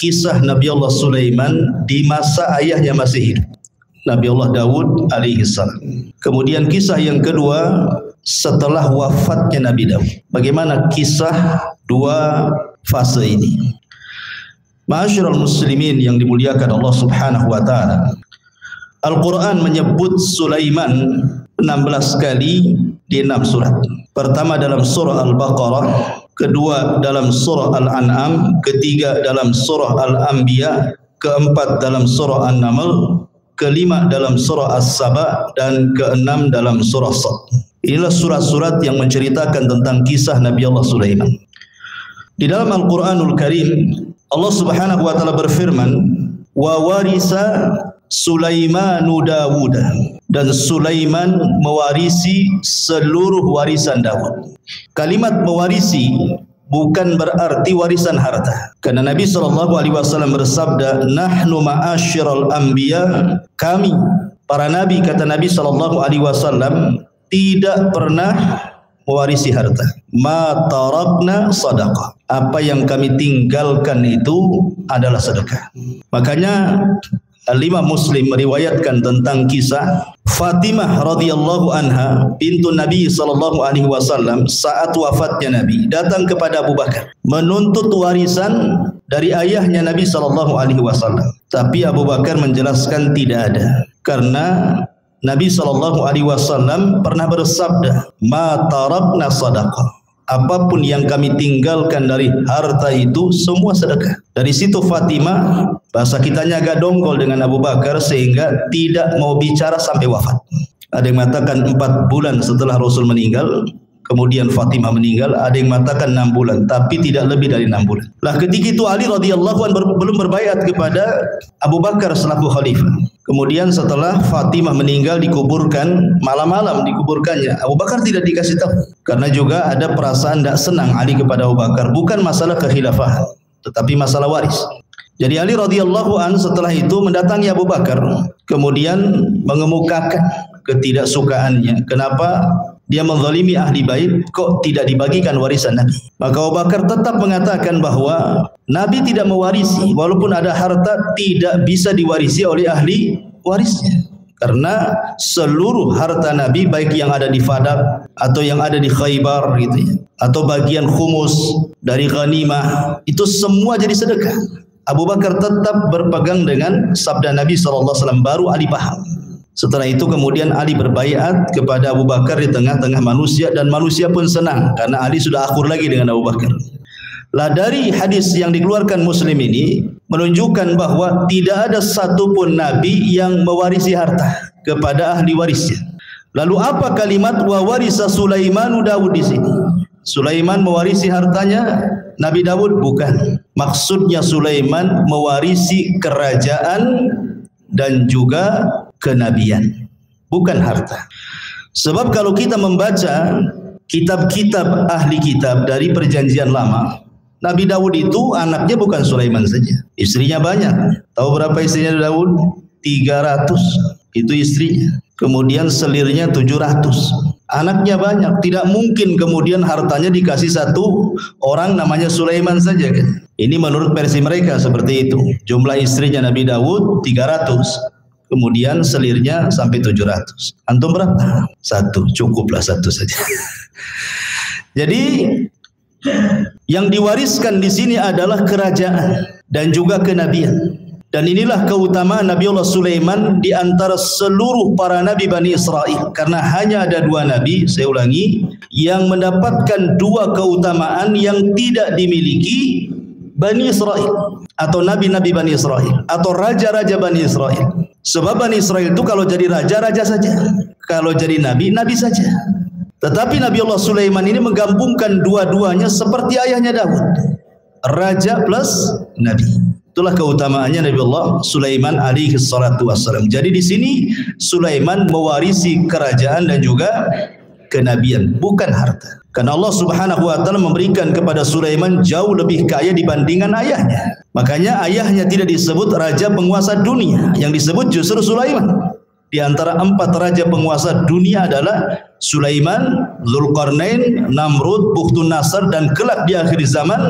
kisah Nabi Allah Sulaiman di masa ayahnya masih hidup, Nabi Allah Daud alaihi salam. Kemudian kisah yang kedua setelah wafatnya Nabi Daud. Bagaimana kisah dua fase ini? Ma'asyiral muslimin yang dimuliakan Allah Subhanahu wa taala. Al-Qur'an menyebut Sulaiman 16 kali di 6 surat. Pertama dalam surah Al-Baqarah, kedua dalam surah Al-An'am, ketiga dalam surah Al-Anbiya, keempat dalam surah An-Naml, kelima dalam surah As-Saba, dan keenam dalam surah Sad. Inilah surat-surat yang menceritakan tentang kisah Nabi Allah Sulaiman. Di dalam Al-Quranul Karim, Allah Subhanahu wa taala berfirman, "Wa warisa Sulaimanu Dawuda," dan Sulaiman mewarisi seluruh warisan Daud. Kalimat mewarisi bukan berarti warisan harta. Karena Nabi SAW bersabda, "Nahnu ma'asyiral anbiya," kami para nabi, kata Nabi SAW, tidak pernah mewarisi harta. Ma tarakna sadaqah. Apa yang kami tinggalkan itu adalah sedekah. Makanya Al-Imam Muslim meriwayatkan tentang kisah Fatimah radhiyallahu anha bintu Nabi sallallahu alaihi wasallam saat wafatnya Nabi datang kepada Abu Bakar menuntut warisan dari ayahnya Nabi sallallahu alaihi wasallam. Tapi Abu Bakar menjelaskan tidak ada, karena Nabi sallallahu alaihi wasallam pernah bersabda, "Ma tarakna sadaqah." Apapun yang kami tinggalkan dari harta itu semua sedekah. Dari situ Fatimah, bahasa kitanya agak dongkol dengan Abu Bakar sehingga tidak mau bicara sampai wafat. Ada yang mengatakan 4 bulan setelah Rasul meninggal, kemudian Fatimah meninggal. Ada yang mengatakan 6 bulan, tapi tidak lebih dari 6 bulan. Lah ketika itu Ali radhiyallahu anhu belum berbaiat kepada Abu Bakar selaku khalifah. Kemudian setelah Fatimah meninggal dikuburkan, malam-malam dikuburkannya. Abu Bakar tidak dikasih tahu. Karena juga ada perasaan tidak senang Ali kepada Abu Bakar. Bukan masalah kekhilafahan, tetapi masalah waris. Jadi Ali radhiyallahu anhu setelah itu mendatangi Abu Bakar. Kemudian mengemukakan ketidaksukaannya. Kenapa dia menzalimi ahli bait, kok tidak dibagikan warisan Nabi? Maka Abu Bakar tetap mengatakan bahwa Nabi tidak mewarisi, walaupun ada harta tidak bisa diwarisi oleh ahli warisnya. Karena seluruh harta Nabi, baik yang ada di Fadak atau yang ada di Khaybar gitu ya, atau bagian khumus dari ghanimah, itu semua jadi sedekah. Abu Bakar tetap berpegang dengan sabda Nabi SAW, baru Ali paham. Setelah itu kemudian Ali berbaiat kepada Abu Bakar di tengah-tengah manusia, dan manusia pun senang karena Ali sudah akur lagi dengan Abu Bakar. Lah dari hadis yang dikeluarkan Muslim ini menunjukkan bahwa tidak ada satupun nabi yang mewarisi harta kepada ahli warisnya. Lalu apa kalimat wa warisa Sulaimanu Daud di sini? Sulaiman mewarisi hartanya Nabi Daud? Bukan. Maksudnya Sulaiman mewarisi kerajaan dan juga kenabian, bukan harta. Sebab kalau kita membaca kitab-kitab ahli kitab dari perjanjian lama, Nabi Daud itu anaknya bukan Sulaiman saja, istrinya banyak. Tahu berapa istrinya Daud? 300 itu istrinya. Kemudian selirnya 700. Anaknya banyak. Tidak mungkin kemudian hartanya dikasih satu orang namanya Sulaiman saja kan? Ini menurut versi mereka seperti itu. Jumlah istrinya Nabi Daud 300. Kemudian selirnya sampai 700. Antum berapa? 1, cukuplah 1 saja. Jadi yang diwariskan di sini adalah kerajaan dan juga kenabian. Dan inilah keutamaan Nabi Allah Sulaiman di antara seluruh para nabi Bani Israel. Karena hanya ada 2 nabi, saya ulangi, yang mendapatkan 2 keutamaan yang tidak dimiliki Bani Israel, atau nabi-nabi Bani Israel, atau raja-raja Bani Israel. Sebab Bani Israel itu kalau jadi raja, raja saja. Kalau jadi nabi, nabi saja. Tetapi Nabi Allah Sulaiman ini menggabungkan dua-duanya seperti ayahnya Daud, raja plus nabi. Itulah keutamaannya Nabi Allah Sulaiman alaihi salatu wassalam. Jadi di sini Sulaiman mewarisi kerajaan dan juga kenabian, bukan harta. Karena Allah Subhanahu wa taala memberikan kepada Sulaiman jauh lebih kaya dibandingkan ayahnya. Makanya ayahnya tidak disebut raja penguasa dunia, yang disebut justru Sulaiman. Di antara 4 raja penguasa dunia adalah Sulaiman, Dzulqarnain, Namrud, Bukhtun Nasr, dan kelak di akhir zaman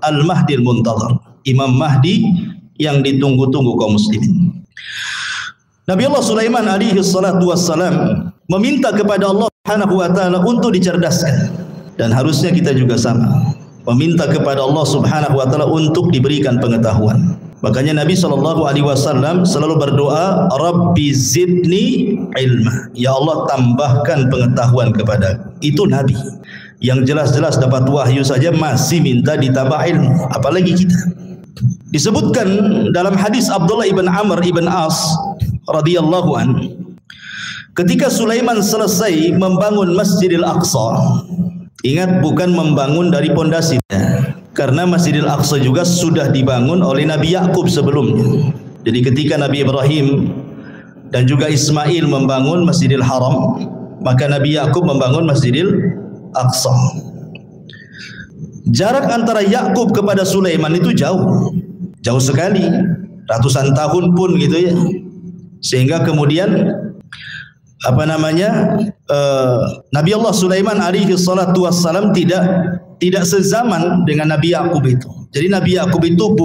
Al-Mahdil Muntadhar, Imam Mahdi yang ditunggu-tunggu kaum muslimin. Nabi Allah Sulaiman alaihi salatu wassalam meminta kepada Allah Subhanahu wa taala untuk dicerdaskan, dan harusnya kita juga sama meminta kepada Allah Subhanahu wa taala untuk diberikan pengetahuan. Makanya Nabi SAW selalu berdoa, Rabbi zidni ilma, ya Allah tambahkan pengetahuan kepada. Itu Nabi yang jelas-jelas dapat wahyu saja masih minta ditambah ilmu, apalagi kita. Disebutkan dalam hadis Abdullah ibn Amr ibn As radhiyallahu an, ketika Sulaiman selesai membangun Masjidil Aqsa, ingat bukan membangun dari pondasi, karena Masjidil Aqsa juga sudah dibangun oleh Nabi Yakub sebelumnya. Jadi ketika Nabi Ibrahim dan juga Ismail membangun Masjidil Haram, maka Nabi Yakub membangun Masjidil Aqsa. Jarak antara Yakub kepada Sulaiman itu jauh sekali, ratusan tahun pun gitu ya. Sehingga kemudian Nabi Allah Sulaiman alaihi salatu wassalam tidak sezaman dengan Nabi Yakub itu. Jadi Nabi Yakub itu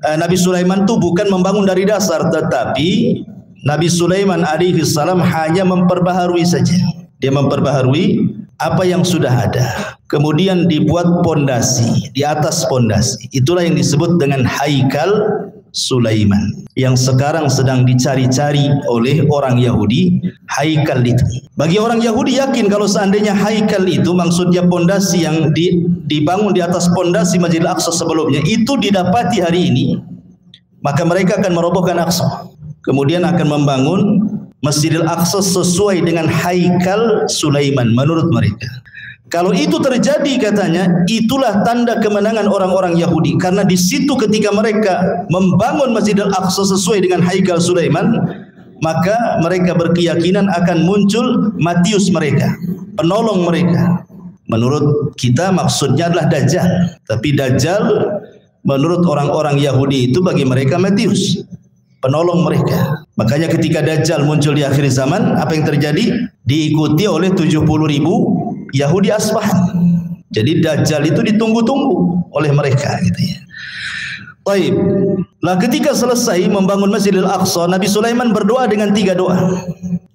Nabi Sulaiman itu bukan membangun dari dasar, tetapi Nabi Sulaiman alaihi salam hanya memperbaharui saja. Dia memperbaharui apa yang sudah ada, kemudian dibuat pondasi, di atas pondasi. Itulah yang disebut dengan Haikal Sulaiman, yang sekarang sedang dicari-cari oleh orang Yahudi. Haikal itu, bagi orang Yahudi yakin kalau seandainya Haikal itu maksudnya pondasi yang dibangun di atas pondasi Masjidil Aqsa sebelumnya itu didapati hari ini, maka mereka akan merobohkan Aqsa, kemudian akan membangun Masjidil Aqsa sesuai dengan Haikal Sulaiman menurut mereka. Kalau itu terjadi, katanya, itulah tanda kemenangan orang-orang Yahudi, karena di situ ketika mereka membangun Masjidil Aqsa sesuai dengan Haikal Sulaiman, maka mereka berkeyakinan akan muncul Matius mereka, penolong mereka. Menurut kita maksudnya adalah Dajjal, tapi Dajjal menurut orang-orang Yahudi itu bagi mereka Matius, penolong mereka. Makanya ketika Dajjal muncul di akhir zaman, apa yang terjadi? Diikuti oleh 70.000 Yahudi Asbahan. Jadi Dajjal itu ditunggu-tunggu oleh mereka gitu ya. Baik. Lah ketika selesai membangun Masjidil Aqsa, Nabi Sulaiman berdoa dengan 3 doa.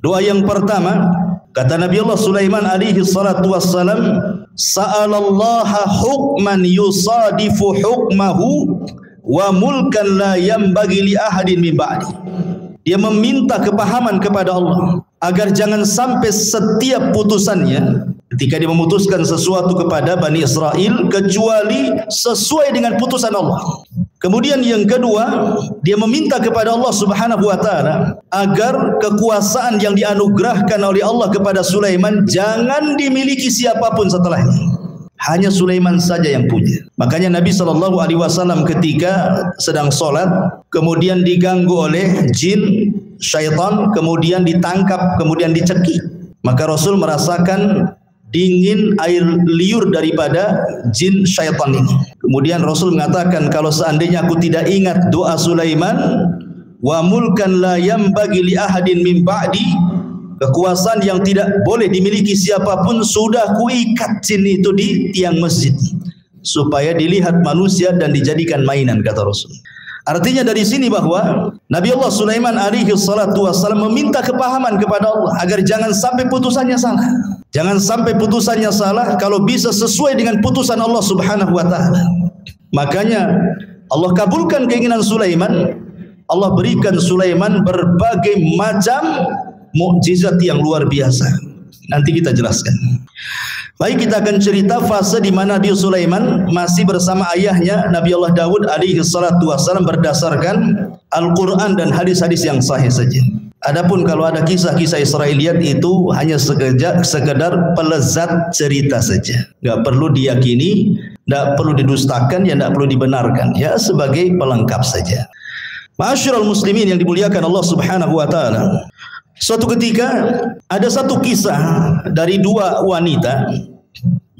Doa yang pertama, kata Nabi Allah Sulaiman alaihi salatu wassalam, sa'alallaha hukman yusadifu hukmahu wa mulkan la yanbaghi li ahadin min ba'di. Dia meminta kepahaman kepada Allah agar jangan sampai setiap putusannya ketika dia memutuskan sesuatu kepada Bani Israel kecuali sesuai dengan putusan Allah. Kemudian yang kedua, dia meminta kepada Allah Subhanahu wa taala agar kekuasaan yang dianugerahkan oleh Allah kepada Sulaiman jangan dimiliki siapapun setelahnya. Hanya Sulaiman saja yang punya. Makanya Nabi SAW ketika sedang sholat, kemudian diganggu oleh jin, syaitan, kemudian ditangkap, kemudian dicekik. Maka Rasul merasakan dingin air liur daripada jin syaitan ini. Kemudian Rasul mengatakan, kalau seandainya aku tidak ingat doa Sulaiman, wa mulkan la yanbaghi li ahadin min ba'di, kekuasaan yang tidak boleh dimiliki siapapun, sudah kuikat jin itu di tiang masjid supaya dilihat manusia dan dijadikan mainan, kata Rasul. Artinya dari sini bahwa Nabi Allah Sulaiman alaihi salatu wassalam meminta kepahaman kepada Allah agar jangan sampai putusannya salah. Jangan sampai putusannya salah, kalau bisa sesuai dengan putusan Allah Subhanahu wa taala. Makanya Allah kabulkan keinginan Sulaiman. Allah berikan Sulaiman berbagai macam mukjizat yang luar biasa. Nanti kita jelaskan. Baik, kita akan cerita fase di mana Nabi Sulaiman masih bersama ayahnya Nabi Allah Daud alaihi salatu wassalam berdasarkan Al-Quran dan hadis-hadis yang sahih saja. Adapun kalau ada kisah-kisah Israiliyat itu hanya sekedar pelezat cerita saja. Enggak perlu diyakini, enggak perlu didustakan, ya enggak perlu dibenarkan. Ya sebagai pelengkap saja. Ma'asyiral muslimin yang dimuliakan Allah Subhanahu wa taala. Suatu ketika ada satu kisah dari 2 wanita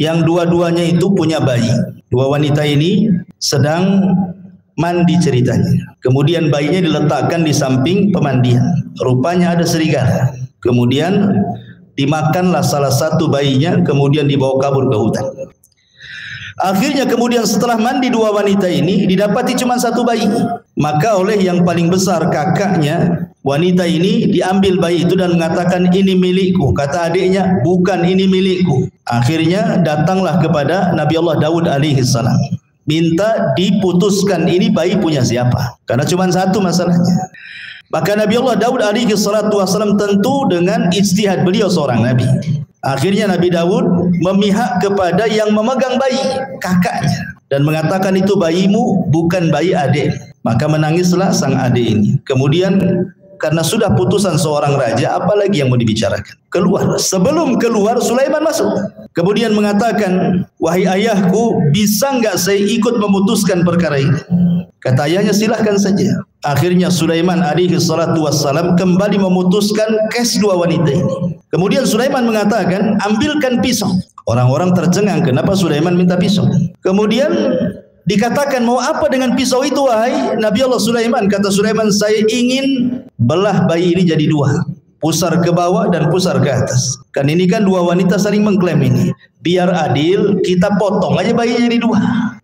yang dua-duanya itu punya bayi. 2 wanita ini sedang mandi ceritanya. Kemudian bayinya diletakkan di samping pemandian. Rupanya ada serigala. Kemudian dimakanlah salah satu bayinya, kemudian dibawa kabur ke hutan. Akhirnya kemudian setelah mandi dua wanita ini didapati cuma satu bayi. Maka oleh yang paling besar kakaknya wanita ini diambil bayi itu dan mengatakan ini milikku. Kata adiknya bukan, ini milikku. Akhirnya datanglah kepada Nabi Allah Daud alaihi salam, minta diputuskan ini bayi punya siapa, karena cuma satu masalahnya. Maka Nabi Allah Daud alaihi salatu wasallam tentu dengan ijtihad beliau seorang nabi. Akhirnya Nabi Daud memihak kepada yang memegang bayi, kakaknya, dan mengatakan itu bayimu, bukan bayi adik. Maka menangislah sang adik ini. Kemudian karena sudah putusan seorang raja, apalagi yang mau dibicarakan? Keluar. Sebelum keluar Sulaiman masuk. Kemudian mengatakan, wahai ayahku, bisa enggak saya ikut memutuskan perkara ini? Kata ayahnya, silahkan saja. Akhirnya Sulaiman alaihi salatu wassalam kembali memutuskan kes dua wanita ini. Kemudian Sulaiman mengatakan, ambilkan pisau. Orang-orang tercengang, kenapa Sulaiman minta pisau? Kemudian dikatakan, mau apa dengan pisau itu wahai Nabi Allah Sulaiman? Kata Sulaiman, saya ingin belah bayi ini jadi dua, pusar ke bawah dan pusar ke atas. Kan ini kan dua wanita saling mengklaim ini. Biar adil, kita potong aja bayinya jadi dua.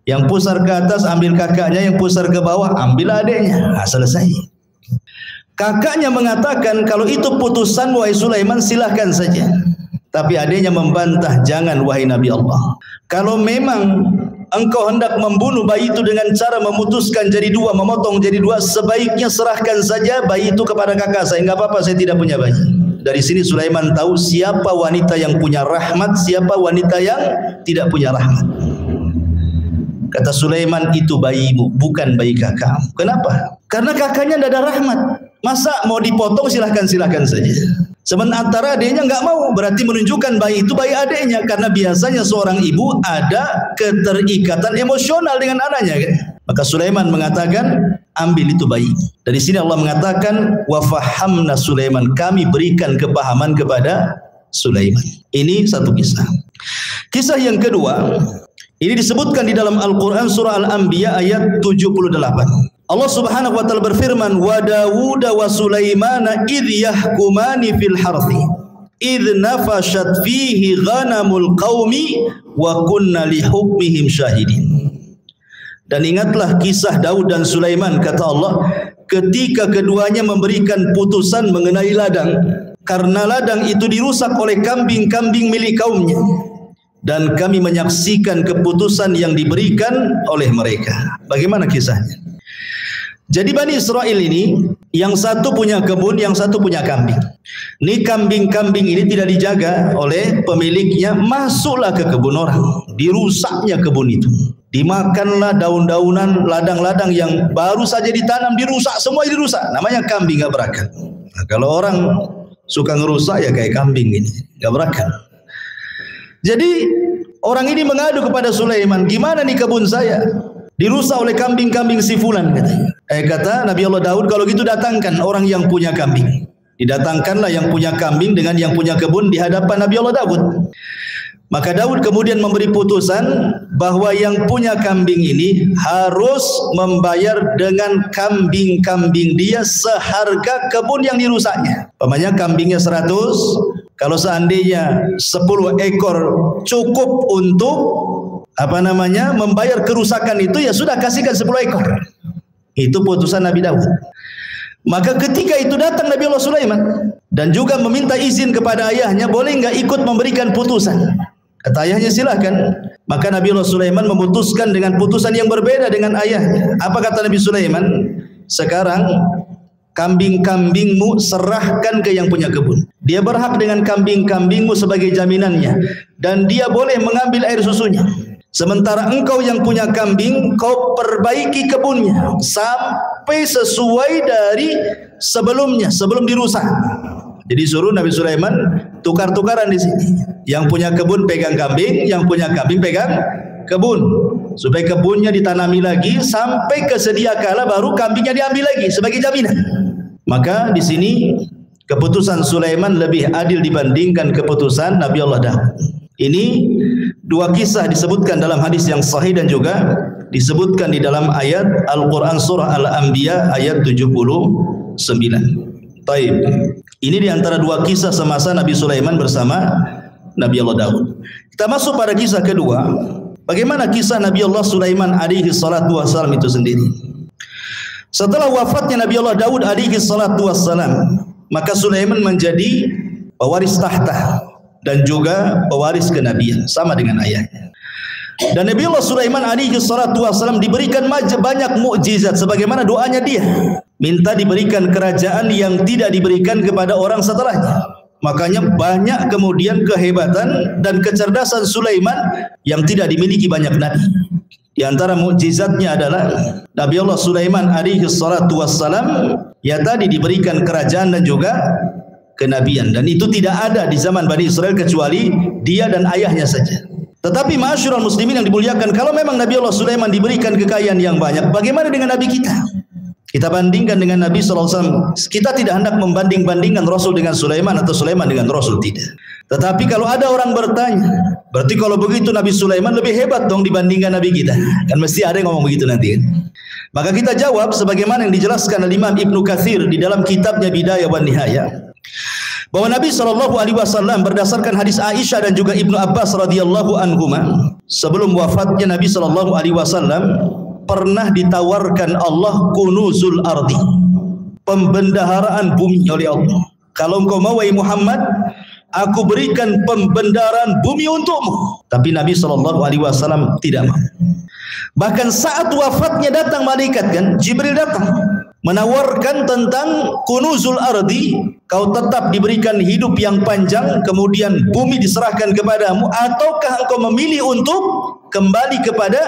Yang pusar ke atas ambil kakaknya, yang pusar ke bawah ambil adiknya. Nah, selesai. Kakaknya mengatakan, kalau itu putusan wahai Sulaiman silahkan saja. Tapi adiknya membantah, jangan wahai Nabi Allah. Kalau memang engkau hendak membunuh bayi itu dengan cara memutuskan jadi dua, memotong jadi dua, sebaiknya serahkan saja bayi itu kepada kakak saya. Enggak apa-apa, saya tidak punya bayi. Dari sini Sulaiman tahu siapa wanita yang punya rahmat, siapa wanita yang tidak punya rahmat. Kata Sulaiman, itu bayimu, bukan bayi kakakmu. Kenapa? Karena kakaknya tidak ada rahmat. Masa mau dipotong silahkan saja. Sementara adiknya enggak mau, berarti menunjukkan bayi itu bayi adiknya. Karena biasanya seorang ibu ada keterikatan emosional dengan anaknya, kan? Maka Sulaiman mengatakan, ambil itu bayi. Dari sini Allah mengatakan, wa fahamna Sulaiman, kami berikan kepahaman kepada Sulaiman. Ini satu kisah. Kisah yang kedua, ini disebutkan di dalam Al-Quran surah Al-Anbiya ayat 78. Allah Subhanahu wa taala berfirman, wa Dawud wa Sulaimana idh yahkumani fil harthi idh nafashat fihi ghanamul qaumi wa kunna li hukmihim syahidin. Dan ingatlah kisah Daud dan Sulaiman, kata Allah, ketika keduanya memberikan putusan mengenai ladang, karena ladang itu dirusak oleh kambing-kambing milik kaumnya, dan kami menyaksikan keputusan yang diberikan oleh mereka. Bagaimana kisahnya? Jadi Bani Israel ini, yang satu punya kebun, yang satu punya kambing. Ini kambing-kambing ini tidak dijaga oleh pemiliknya, masuklah ke kebun orang, dirusaknya kebun itu. Dimakanlah daun-daunan, ladang-ladang yang baru saja ditanam, dirusak, semua dirusak. Namanya kambing gak berakal. Nah, kalau orang suka ngerusak ya kayak kambing ini, gak berakal. Jadi orang ini mengadu kepada Sulaiman, gimana nih kebun saya? Dirusak oleh kambing-kambing si fulan, katanya. Kata Nabi Allah Daud, kalau gitu datangkan orang yang punya kambing. Didatangkanlah yang punya kambing dengan yang punya kebun di hadapan Nabi Allah Daud. Maka Daud kemudian memberi putusan bahwa yang punya kambing ini harus membayar dengan kambing-kambing dia seharga kebun yang dirusaknya. Pamannya kambingnya 100, kalau seandainya 10 ekor cukup untuk membayar kerusakan itu, ya sudah kasihkan 10 ekor. Itu putusan Nabi Daud. Maka ketika itu datang Nabi Allah Sulaiman dan juga meminta izin kepada ayahnya, boleh enggak ikut memberikan putusan? Kata ayahnya, silahkan. Maka Nabi Allah Sulaiman memutuskan dengan putusan yang berbeda dengan ayahnya. Apa kata Nabi Sulaiman? Sekarang kambing-kambingmu serahkan ke yang punya kebun. Dia berhak dengan kambing-kambingmu sebagai jaminannya, dan dia boleh mengambil air susunya. Sementara engkau yang punya kambing, kau perbaiki kebunnya sampai sesuai dari sebelumnya, sebelum dirusak. Jadi suruh Nabi Sulaiman tukar-tukaran di sini. Yang punya kebun pegang kambing, yang punya kambing pegang kebun, supaya kebunnya ditanami lagi sampai kesedia kala baru kambingnya diambil lagi sebagai jaminan. Maka di sini keputusan Sulaiman lebih adil dibandingkan keputusan Nabi Allah Daud. Ini dua kisah disebutkan dalam hadis yang sahih dan juga disebutkan di dalam ayat Al-Quran surah Al-Anbiya ayat 79. Taib. Ini diantara dua kisah semasa Nabi Sulaiman bersama Nabi Allah Daud. Kita masuk pada kisah kedua. Bagaimana kisah Nabi Allah Sulaiman alaihi salatu wassalam itu sendiri? Setelah wafatnya Nabi Allah Daud alaihi salatu wassalam, maka Sulaiman menjadi pewaris tahta dan juga pewaris kenabian sama dengan ayahnya. Dan Nabi Allah Sulaiman alaihi salatu wassalam diberikan banyak mukjizat sebagaimana doanya dia, minta diberikan kerajaan yang tidak diberikan kepada orang setelahnya. Makanya banyak kemudian kehebatan dan kecerdasan Sulaiman yang tidak dimiliki banyak nabi. Di antara mukjizatnya adalah Nabi Allah Sulaiman alaihi salatu wassalam ya tadi diberikan kerajaan dan juga kenabian, dan itu tidak ada di zaman Bani Israel kecuali dia dan ayahnya saja. Tetapi ma'asyiral muslimin yang dimuliakan, kalau memang Nabi Allah Sulaiman diberikan kekayaan yang banyak, bagaimana dengan Nabi kita? Kita bandingkan dengan Nabi SAW. Kita tidak hendak membanding-bandingkan Rasul dengan Sulaiman atau Sulaiman dengan Rasul, tidak. Tetapi kalau ada orang bertanya, berarti kalau begitu Nabi Sulaiman lebih hebat dong dibandingkan Nabi kita. Kan mesti ada yang ngomong begitu nanti kan? Maka kita jawab sebagaimana yang dijelaskan oleh Imam Ibnu Katsir di dalam kitabnya Bidayah wan Nihayah, bahwa Nabi SAW berdasarkan hadis Aisyah dan juga Ibnu Abbas radhiyallahu anhuma, sebelum wafatnya Nabi SAW pernah ditawarkan Allah kunuzul ardi, pembendaharaan bumi oleh Allah. Kalau engkau mau wahai Muhammad, aku berikan pembendaharaan bumi untukmu. Tapi Nabi SAW tidak mau. Bahkan saat wafatnya datang malaikat, kan Jibril datang menawarkan tentang kunuzul ardi, kau tetap diberikan hidup yang panjang kemudian bumi diserahkan kepadamu, ataukah engkau memilih untuk kembali kepada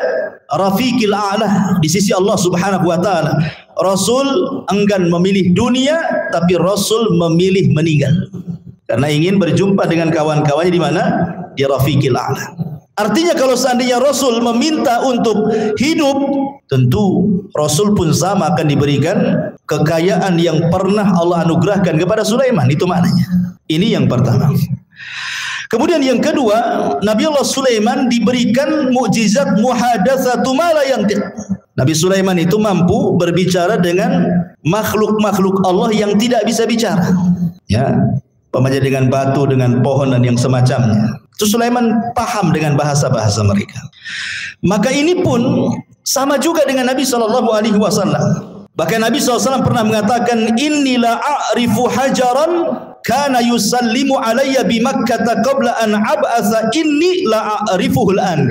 Rafiqil A'la di sisi Allah Subhanahu wa taala. Rasul enggan memilih dunia, tapi Rasul memilih meninggal karena ingin berjumpa dengan kawan-kawannya di mana? Di Rafiqil A'la. Artinya kalau seandainya Rasul meminta untuk hidup, tentu Rasul pun sama akan diberikan kekayaan yang pernah Allah anugerahkan kepada Sulaiman. Itu maknanya. Ini yang pertama. Kemudian yang kedua, Nabi Allah Sulaiman diberikan mukjizat muhadatsatu ma la yantiq. Nabi Sulaiman itu mampu berbicara dengan makhluk-makhluk Allah yang tidak bisa bicara. Ya, umpamanya dengan batu, dengan pohon dan yang semacamnya. Itu Sulaiman paham dengan bahasa-bahasa mereka. Maka ini pun sama juga dengan Nabi SAW. Bahkan Nabi SAW pernah mengatakan, Inni la a'rifu hajaran kana yusallimu alayya bi Makkah qabla an ab'atha inni la a'rifuhu al-an.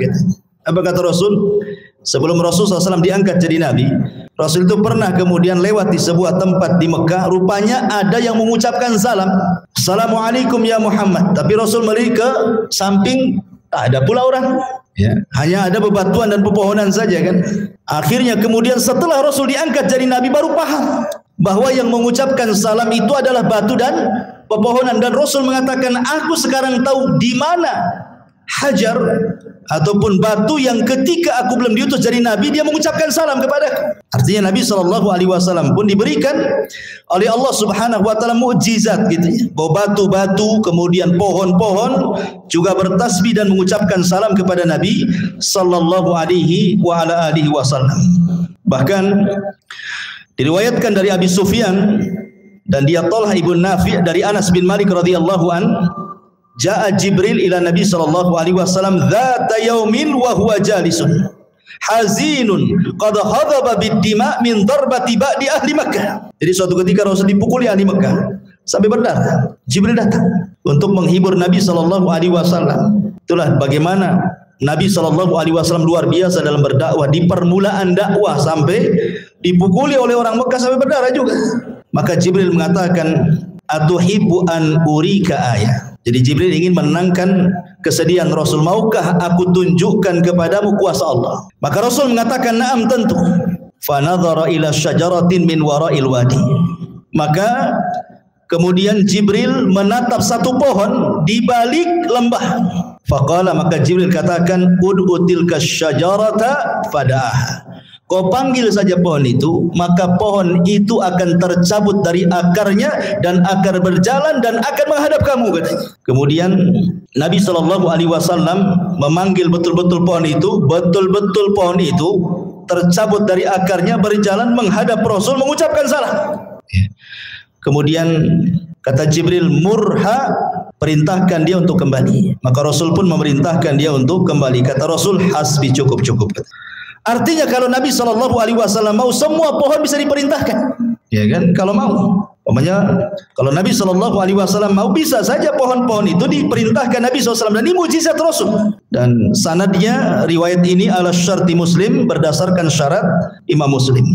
Apa kata Rasul? Sebelum Rasul SAW diangkat jadi Nabi, Rasul itu pernah kemudian lewat di sebuah tempat di Mekah. Rupanya ada yang mengucapkan salam, Assalamualaikum ya Muhammad. Tapi Rasul melihat ke samping, tak ada pula orang. Ya, hanya ada bebatuan dan pepohonan saja kan. Akhirnya kemudian setelah Rasul diangkat jadi Nabi baru paham bahwa yang mengucapkan salam itu adalah batu dan pepohonan. Dan Rasul mengatakan, aku sekarang tahu di mana hajar ataupun batu yang ketika aku belum diutus jadi Nabi dia mengucapkan salam kepadaku. Artinya Nabi SAW pun diberikan oleh Allah Subhanahu wa taala mukjizat gitu ya. Bahwa batu-batu kemudian pohon-pohon juga bertasbih dan mengucapkan salam kepada Nabi sallallahu alaihi wa ala alihi wasallam. Bahkan diriwayatkan dari Abi Sufyan dan dia Talha ibn Nafi' dari Anas bin Malik radhiyallahu an, Ja'a Jibril ila Nabi sallallahu alaihi wasallam dzata yaumin wa huwa jalisun hazinun qad hadaba bid-dima min darbati ba'di ahli Makkah. Jadi suatu ketika Rasul dipukuli ahli Makkah sampai berdarah. Jibril datang untuk menghibur Nabi sallallahu alaihi wasallam. Itulah bagaimana Nabi sallallahu alaihi wasallam luar biasa dalam berdakwah. Di permulaan dakwah sampai dipukuli oleh orang Makkah sampai berdarah juga. Maka Jibril mengatakan, atuhibbu an urika ayah. Jadi Jibril ingin menenangkan kesedihan Rasul. Maukah aku tunjukkan kepadamu kuasa Allah? Maka Rasul mengatakan, na'am tentu. Fanadhara ila syajaratin min wara'il wadi. Maka kemudian Jibril menatap satu pohon di balik lembah. Faqala, maka Jibril katakan, ud'u tilka syajarata fada'ah. Kau panggil saja pohon itu, maka pohon itu akan tercabut dari akarnya dan akar berjalan dan akan menghadap kamu, katanya. Kemudian Nabi SAW memanggil betul-betul pohon itu, betul-betul pohon itu tercabut dari akarnya, berjalan menghadap Rasul mengucapkan salam. Kemudian Kata Jibril, murha, perintahkan dia untuk kembali. Maka Rasul pun memerintahkan dia untuk kembali. Kata Rasul, hasbi, cukup. Artinya kalau Nabi SAW mau, semua pohon bisa diperintahkan, ya kan? Kalau mau, umpamanya kalau Nabi SAW mau, bisa saja pohon-pohon itu diperintahkan Nabi SAW. Dan ini mujizat Rasul. Dan sanadnya riwayat ini ala syarti Muslim, berdasarkan syarat Imam Muslim.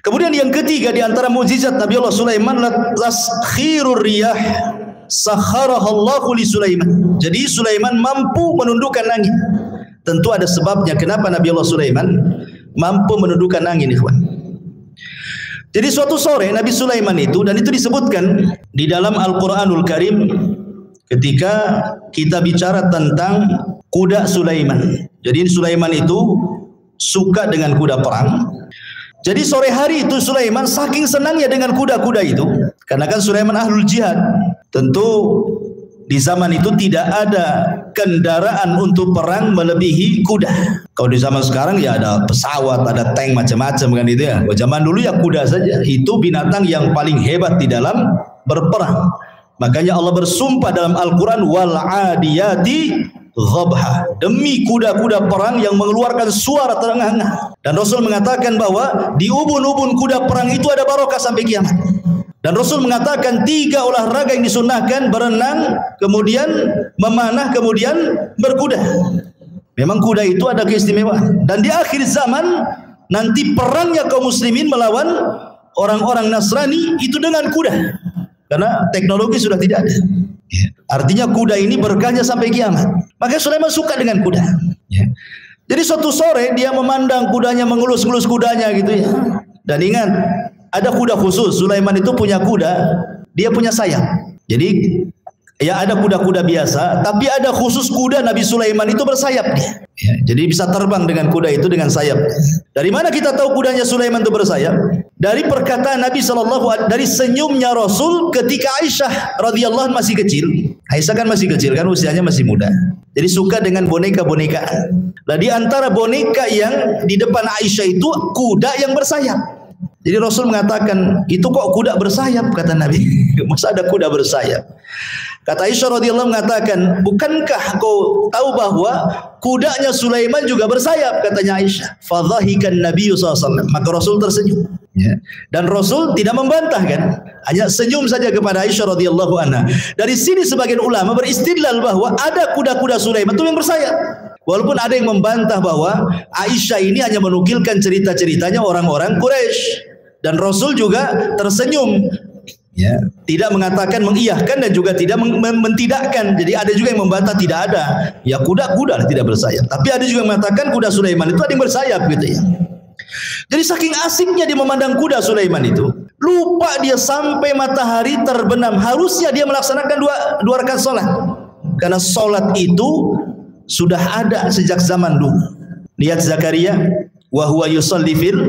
Kemudian yang ketiga di antara mujizat Nabi Allah Sulaiman, taskhirur riyah, sakharahallahu li Sulaiman. Jadi Sulaiman mampu menundukkan angin. Tentu ada sebabnya kenapa Nabi Allah Sulaiman mampu menundukkan angin, ikhwan. Jadi suatu sore Nabi Sulaiman itu, dan itu disebutkan di dalam Al-Quranul Karim ketika kita bicara tentang kuda Sulaiman. Jadi Sulaiman itu suka dengan kuda perang. Jadi sore hari itu Sulaiman saking senangnya dengan kuda-kuda itu, karena kan Sulaiman ahlul jihad. Tentu di zaman itu tidak ada kendaraan untuk perang melebihi kuda. Kalau di zaman sekarang ya ada pesawat, ada tank, macam-macam kan itu ya. Kalau zaman dulu ya kuda saja. Itu binatang yang paling hebat di dalam berperang. Makanya Allah bersumpah dalam Al-Quran, wal adiyati ghabha, demi kuda-kuda perang yang mengeluarkan suara terengah-engah. Dan Rasul mengatakan bahwa di ubun-ubun kuda perang itu ada barokah sampai kiamat. Dan Rasul mengatakan 3 olahraga yang disunnahkan: berenang, kemudian memanah, kemudian berkuda. Memang kuda itu ada keistimewaan. Dan di akhir zaman nanti perangnya kaum muslimin melawan orang-orang Nasrani itu dengan kuda, karena teknologi sudah tidak ada. Artinya kuda ini berkahnya sampai kiamat. Maka Sulaiman suka dengan kuda. Jadi suatu sore dia memandang kudanya, mengelus-elus kudanya gitu ya. Dan ingat, ada kuda khusus. Sulaiman itu punya kuda, dia punya sayap. Jadi ya ada kuda-kuda biasa, tapi ada khusus kuda Nabi Sulaiman itu bersayap dia. Ya, jadi bisa terbang dengan kuda itu dengan sayap. Dari mana kita tahu kudanya Sulaiman itu bersayap? Dari perkataan Nabi SAW, dari senyumnya Rasul ketika Aisyah radhiyallahu anha masih kecil. Aisyah kan masih kecil kan, usianya masih muda. Jadi suka dengan boneka-bonekaan. Nah, di antara boneka yang di depan Aisyah itu kuda yang bersayap. Jadi Rasul mengatakan, itu kok kuda bersayap, kata Nabi. Masa ada kuda bersayap? Kata Aisyah radhiyallahu mengatakan, bukankah kau tahu bahwa kudanya Sulaiman juga bersayap? Katanya Aisyah. Fadhahikan Nabi SAW. Maka Rasul tersenyum. Ya. Dan Rasul tidak membantah kan, hanya senyum saja kepada Aisyah radhiyallahu anha. Dari sini sebagian ulama beristidlal bahwa ada kuda-kuda Sulaiman itu yang bersayap. Walaupun ada yang membantah bahwa Aisyah ini hanya menukilkan cerita-ceritanya orang-orang Quraisy. Dan Rasul juga tersenyum, ya, tidak mengatakan mengiyahkan dan juga tidak mentidakkan. Jadi ada juga yang membantah tidak ada. Ya kuda-kuda tidak bersayap. Tapi ada juga yang mengatakan kuda Sulaiman itu ada yang bersayap gitu ya. Jadi saking asiknya dia memandang kuda Sulaiman itu, lupa dia sampai matahari terbenam. Harusnya dia melaksanakan dua rakaat salat. Karena salat itu sudah ada sejak zaman dulu. Lihat Zakaria, wa huwa yusalli fil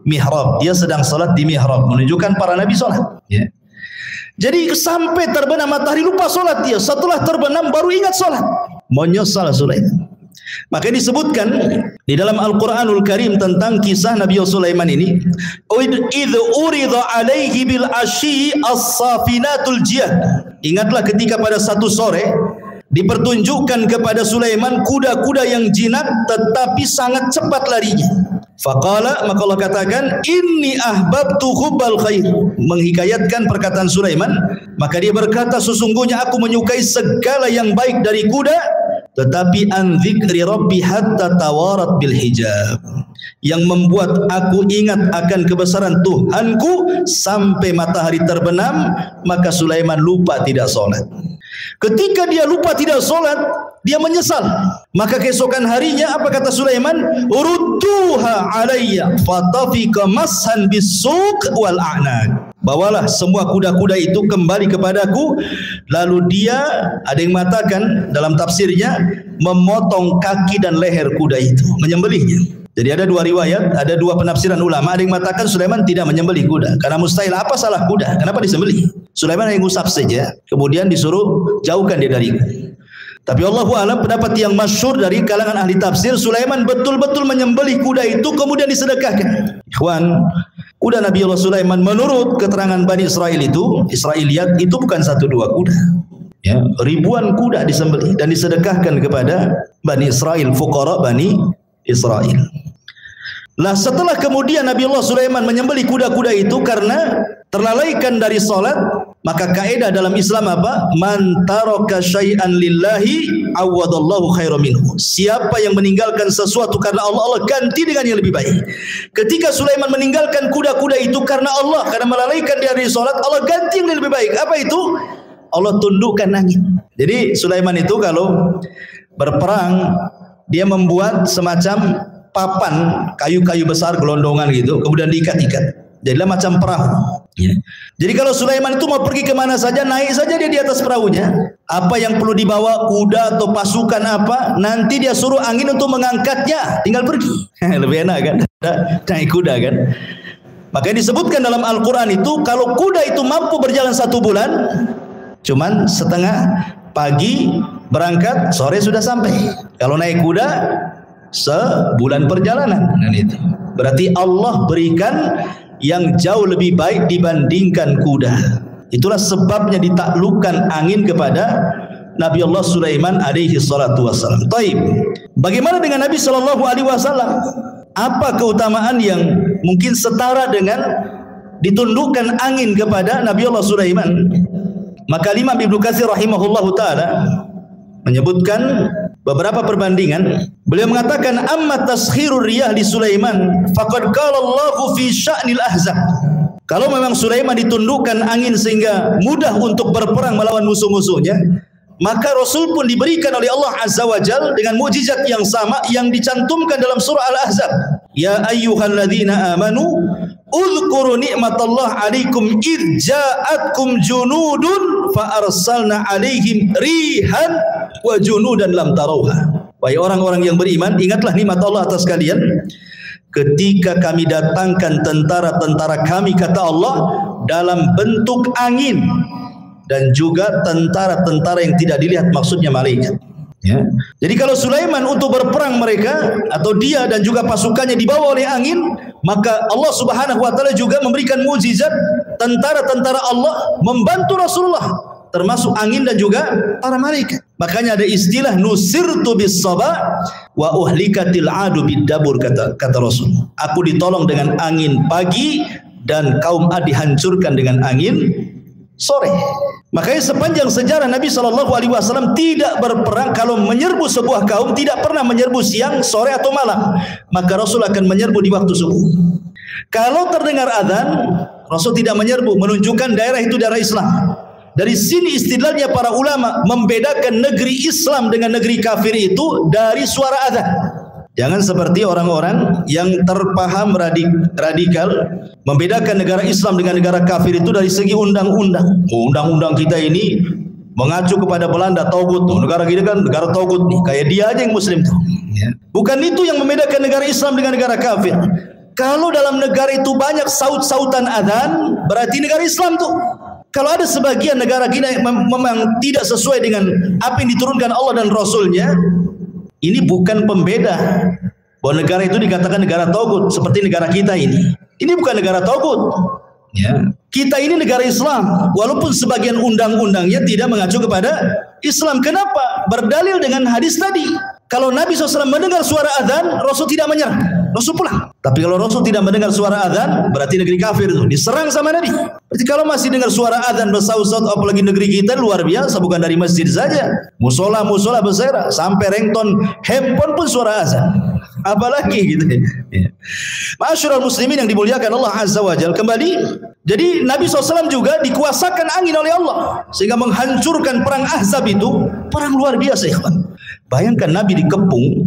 mihrab, dia sedang salat di mihrab, menunjukkan para nabi salat. Ya. Jadi sampai terbenam matahari lupa salat dia. Setelah terbenam baru ingat salat. Menyesal Sulaiman. Maka disebutkan di dalam Al-Quranul Karim tentang kisah Nabi Sulaiman ini, idh urida alaihi bil asyi as-safinatul jiyad. Ingatlah ketika pada satu sore dipertunjukkan kepada Sulaiman kuda-kuda yang jinak tetapi sangat cepat larinya. Faqala, maka Allah katakan, inni ahbabtu hubbal khair, menghikayatkan perkataan Sulaiman. Maka dia berkata, sesungguhnya aku menyukai segala yang baik dari kuda, tetapi an dzikri rabbi hatta tawarat bil hijab, yang membuat aku ingat akan kebesaran Tuhanku sampai matahari terbenam. Maka Sulaiman lupa tidak salat. Ketika dia lupa tidak salat, dia menyesal. Maka keesokan harinya apa kata Sulaiman? Urudduha alayya fatafika mashan bisuq wal a'naq. Bawalah semua kuda-kuda itu kembali kepadaku. Lalu dia, ada yang mengatakan dalam tafsirnya, memotong kaki dan leher kuda itu, menyembelihnya. Jadi ada dua riwayat, ada dua penafsiran ulama. Ada yang mengatakan Sulaiman tidak menyembelih kuda, karena mustahil. Apa salah kuda? Kenapa disembelih? Sulaiman hanya ngusap saja, kemudian disuruh jauhkan dia dariku. Tapi Allahu a'lam, pendapat yang masyhur dari kalangan ahli tafsir, Sulaiman betul-betul menyembelih kuda itu kemudian disedekahkan. Ikhwan, Kuda Nabi Allah Sulaiman menurut keterangan Bani Israel itu, Israiliyat itu bukan 1-2 kuda. Ya, ribuan kuda disembelih dan disedekahkan kepada Bani Israel, fuqara Bani Israel. Lah setelah kemudian Nabi Allah Sulaiman menyembelih kuda-kuda itu karena terlalaikan dari salat, maka kaidah dalam Islam apa? Man taraka syai'an lillahi awadallahu khairan minhu. Siapa yang meninggalkan sesuatu karena Allah, Allah ganti dengan yang lebih baik. Ketika Sulaiman meninggalkan kuda-kuda itu karena Allah, karena melalaikan dia dari salat, Allah ganti yang lebih baik. Apa itu? Allah tundukkan angin. Jadi Sulaiman itu kalau berperang, dia membuat semacam papan kayu-kayu besar gelondongan gitu, kemudian diikat-ikat. Jadilah macam perahu. Ya. Jadi kalau Sulaiman itu mau pergi kemana saja, naik saja dia di atas perahunya. Apa yang perlu dibawa, kuda atau pasukan apa, nanti dia suruh angin untuk mengangkatnya, tinggal pergi. Lebih enak kan? Naik kuda kan? Makanya disebutkan dalam Al-Quran itu, kalau kuda itu mampu berjalan 1 bulan, cuman setengah pagi berangkat, sore sudah sampai. Kalau naik kuda, sebulan perjalanan. Dan itu berarti Allah berikan yang jauh lebih baik dibandingkan kuda. Itulah sebabnya ditaklukkan angin kepada Nabi Allah Sulaiman alaihi salatu wassalam. Taib. Bagaimana dengan Nabi sallallahu alaihi wasallam? Apa keutamaan yang mungkin setara dengan ditundukkan angin kepada Nabi Allah Sulaiman? Maka Imam Ibnu Katsir rahimahullahu taala menyebutkan beberapa perbandingan. Beliau mengatakan amma taskhirur riyah li Sulaiman faqad qala Allahu fi sya'nil ahzab. Kalau memang Sulaiman ditundukkan angin sehingga mudah untuk berperang melawan musuh-musuhnya, maka Rasul pun diberikan oleh Allah Azza wa Jalla dengan mukjizat yang sama yang dicantumkan dalam surah Al-Ahzab. Ya ayyuhalladzina amanu udhkuru ni'matallah alaikum idh ja'atkum junudun fa arsalna alaihim rihan wa junudan lam tarauha. Wahai orang-orang yang beriman, ingatlah nikmat Allah atas kalian ketika kami datangkan tentara-tentara kami, kata Allah, dalam bentuk angin, dan juga tentara-tentara yang tidak dilihat, maksudnya malaikat. Ya. Jadi kalau Sulaiman untuk berperang mereka atau dia dan juga pasukannya dibawa oleh angin, maka Allah Subhanahu wa taala juga memberikan mukjizat, tentara-tentara Allah membantu Rasulullah, termasuk angin dan juga para malaikat. Makanya ada istilah nusirtu bis saba wa uhlikatil adu bid dabur, kata Rasul. Aku ditolong dengan angin pagi dan kaum Ad dihancurkan dengan angin sore. Makanya sepanjang sejarah Nabi SAW tidak berperang, kalau menyerbu sebuah kaum tidak pernah menyerbu siang, sore atau malam. Maka Rasul akan menyerbu di waktu subuh. Kalau terdengar azan, Rasul tidak menyerbu, menunjukkan daerah itu daerah Islam. Dari sini istidlalnya para ulama membedakan negeri Islam dengan negeri kafir itu dari suara azan. Jangan seperti orang-orang yang terpaham radikal membedakan negara Islam dengan negara kafir itu dari segi undang-undang. Undang-undang kita ini mengacu kepada Belanda, taugut. Negara kita kan negara taugut nih, kayak dia aja yang muslim tuh. Bukan itu yang membedakan negara Islam dengan negara kafir. Kalau dalam negara itu banyak saut-sautan azan, berarti negara Islam tuh. Kalau ada sebagian negara kita yang memang tidak sesuai dengan apa yang diturunkan Allah dan Rasulnya, ini bukan pembeda bahwa negara itu dikatakan negara taugut seperti negara kita ini. Ini bukan negara taugut. Ya. Kita ini negara Islam, walaupun sebagian undang-undangnya tidak mengacu kepada Islam. Kenapa? Berdalil dengan hadis tadi. Kalau Nabi SAW mendengar suara azan, Rasul tidak menyerah, Rasul pulang. Tapi kalau Rasul tidak mendengar suara azan, berarti negeri kafir itu diserang sama Nabi. Berarti kalau masih dengar suara azan bersaut-saut, apalagi negeri kita luar biasa, bukan dari masjid saja, musola berserak, sampai ringtone handphone pun suara azan. Apalagi gitu. Ya. Ma'asyiral muslimin yang dimuliakan Allah Azza wa Jalla, kembali. Jadi Nabi SAW juga dikuasakan angin oleh Allah sehingga menghancurkan perang Ahzab itu, perang luar biasa, ikhwan. Bayangkan Nabi dikepung,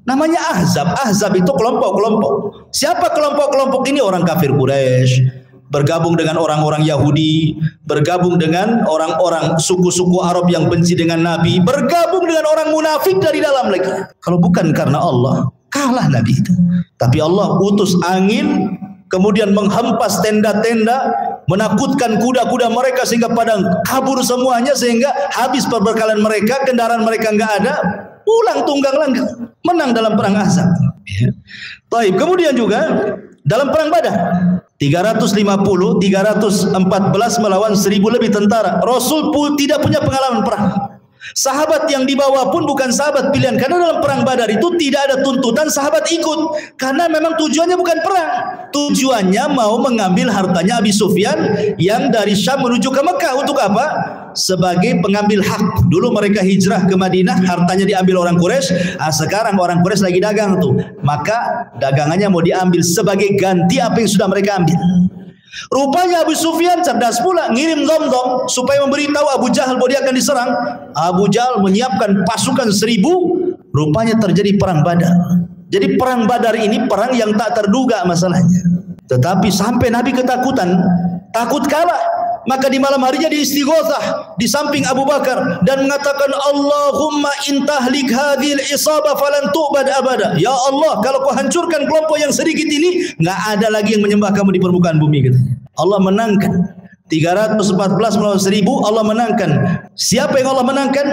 namanya Ahzab. Ahzab itu kelompok-kelompok. Siapa kelompok-kelompok ini? Orang kafir Quraisy, bergabung dengan orang-orang Yahudi, bergabung dengan orang-orang suku-suku Arab yang benci dengan Nabi, bergabung dengan orang munafik dari dalam lagi. Kalau bukan karena Allah, kalah Nabi itu. Tapi Allah utus angin, kemudian menghempas tenda-tenda, menakutkan kuda-kuda mereka sehingga pada kabur semuanya, sehingga habis perbekalan mereka, kendaraan mereka enggak ada, pulang tunggang langgang, menang dalam perang Ahzab. Ya. Baik, kemudian juga dalam perang Badar 350, 314 melawan 1000 lebih tentara. Rasul pun tidak punya pengalaman perang. Sahabat yang dibawa pun bukan sahabat pilihan, karena dalam perang Badar itu tidak ada tuntutan sahabat ikut, karena memang tujuannya bukan perang. Tujuannya mau mengambil hartanya Abi Sufyan yang dari Syam menuju ke Mekah. Untuk apa? Sebagai pengambil hak. Dulu mereka hijrah ke Madinah, hartanya diambil orang Quraisy. Sekarang orang Quraisy lagi dagang tuh, maka dagangannya mau diambil sebagai ganti apa yang sudah mereka ambil. Rupanya Abu Sufyan cerdas pula, ngirim Dhamdham supaya memberitahu Abu Jahal bahwa dia akan diserang. Abu Jahal menyiapkan pasukan 1000. Rupanya terjadi perang Badar. Jadi perang Badar ini perang yang tak terduga masalahnya. Tetapi sampai Nabi ketakutan, takut kalah. Maka di malam harinya diistighotsah di samping Abu Bakar dan mengatakan, Allahumma intahlik hadhil isabah falan tu'bad abada. Ya Allah, kalau kau hancurkan kelompok yang sedikit ini, enggak ada lagi yang menyembah kamu di permukaan bumi, katanya. Allah menangkan 314 melawan 1000. Allah menangkan. Siapa yang Allah menangkan?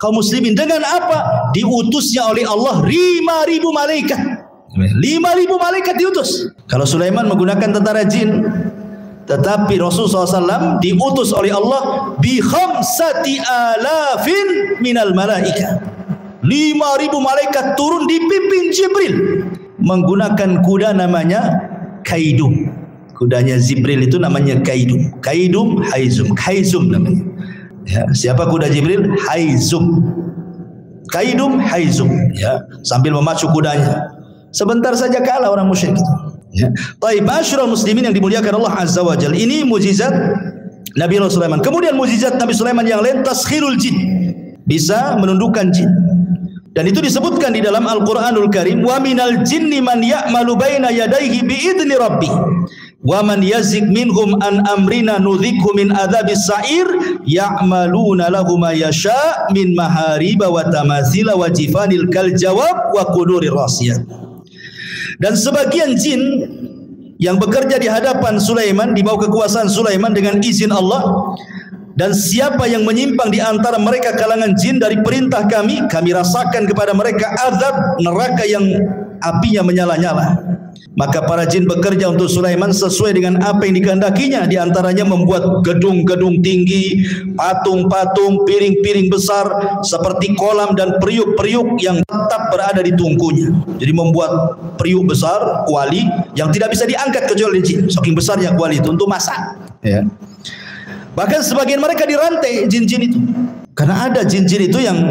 Kaum muslimin. Dengan apa? Diutusnya oleh Allah 5.000 malaikat. 5.000 malaikat diutus. Kalau Sulaiman menggunakan tentara jin, tetapi Rasulullah SAW diutus oleh Allah bi 5,000 minal malaika. 5.000 malaikat turun dipimpin Jibril menggunakan kuda namanya Kaidum. Kudanya Jibril itu namanya Kaidum. Kaidum Haizum. Haizum namanya. Ya, siapa kuda Jibril? Haizum. Kaidum Haizum. Ya, sambil memacu kudanya. Sebentar saja kalah orang musyrik itu. Ya. Taib asyrul muslimin yang dimuliakan Allah Azza wa Jalla. Ini mukjizat Nabi Allah Sulaiman. Kemudian mukjizat Nabi Sulaiman yang lain, taskhirul jin. Bisa menundukkan jin. Dan itu disebutkan di dalam Al-Qur'anul Karim, wa minal jinni man ya'malu baina yadayhi bi idzni rabbi. Wa man yazik minhum an amrina nudhikhu min adzabis sa'ir ya'maluna lahu ma yasha' min mahariba wa tamathila wa jifanil kal jawab wa qudurir rasiyat. Dan sebagian jin yang bekerja di hadapan Sulaiman, di bawah kekuasaan Sulaiman dengan izin Allah, dan siapa yang menyimpang di antara mereka kalangan jin dari perintah kami, kami rasakan kepada mereka azab neraka yang apinya menyala-nyala. Maka para jin bekerja untuk Sulaiman sesuai dengan apa yang dikehendakinya. Di antaranya membuat gedung-gedung tinggi, patung-patung, piring-piring besar seperti kolam dan periuk-periuk yang tetap berada di tungkunya. Jadi membuat periuk besar, kuali yang tidak bisa diangkat kecuali jin. Saking besarnya kuali itu untuk masak. Ya. Bahkan sebagian mereka dirantai jin-jin itu. Karena ada jin-jin itu yang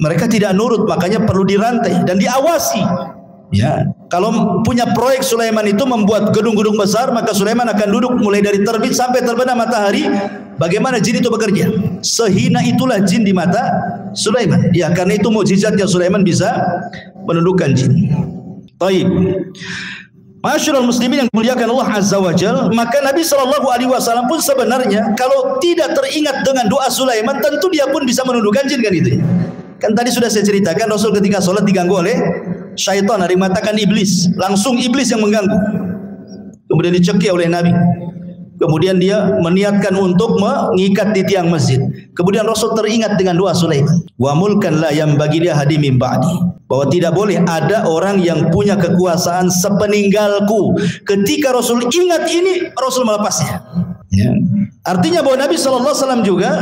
mereka tidak nurut, makanya perlu dirantai dan diawasi. Ya, kalau punya proyek Sulaiman itu membuat gedung-gedung besar, maka Sulaiman akan duduk mulai dari terbit sampai terbenam matahari. Bagaimana jin itu bekerja? Sehina itulah jin di mata Sulaiman. Ya, karena itu mukjizatnya Sulaiman bisa menundukkan jin. Taib. Masyarul muslimin yang dimuliakan Allah Azza wa Jalla, maka Nabi SAW pun sebenarnya kalau tidak teringat dengan doa Sulaiman, tentu dia pun bisa menundukkan jin, kan itu. Kan tadi sudah saya ceritakan, Rasul ketika sholat diganggu oleh syaitan, ada yang mengatakan iblis, langsung iblis yang mengganggu. Kemudian dicekik oleh Nabi. Kemudian dia meniatkan untuk mengikat di tiang masjid. Kemudian Rasul teringat dengan doa Sulaiman. Wa mulkan la yanbaghi li ahadin min ba'di. Bahwa tidak boleh ada orang yang punya kekuasaan sepeninggalku. Ketika Rasul ingat ini, Rasul melepasnya. Ya. Artinya bahwa Nabi SAW juga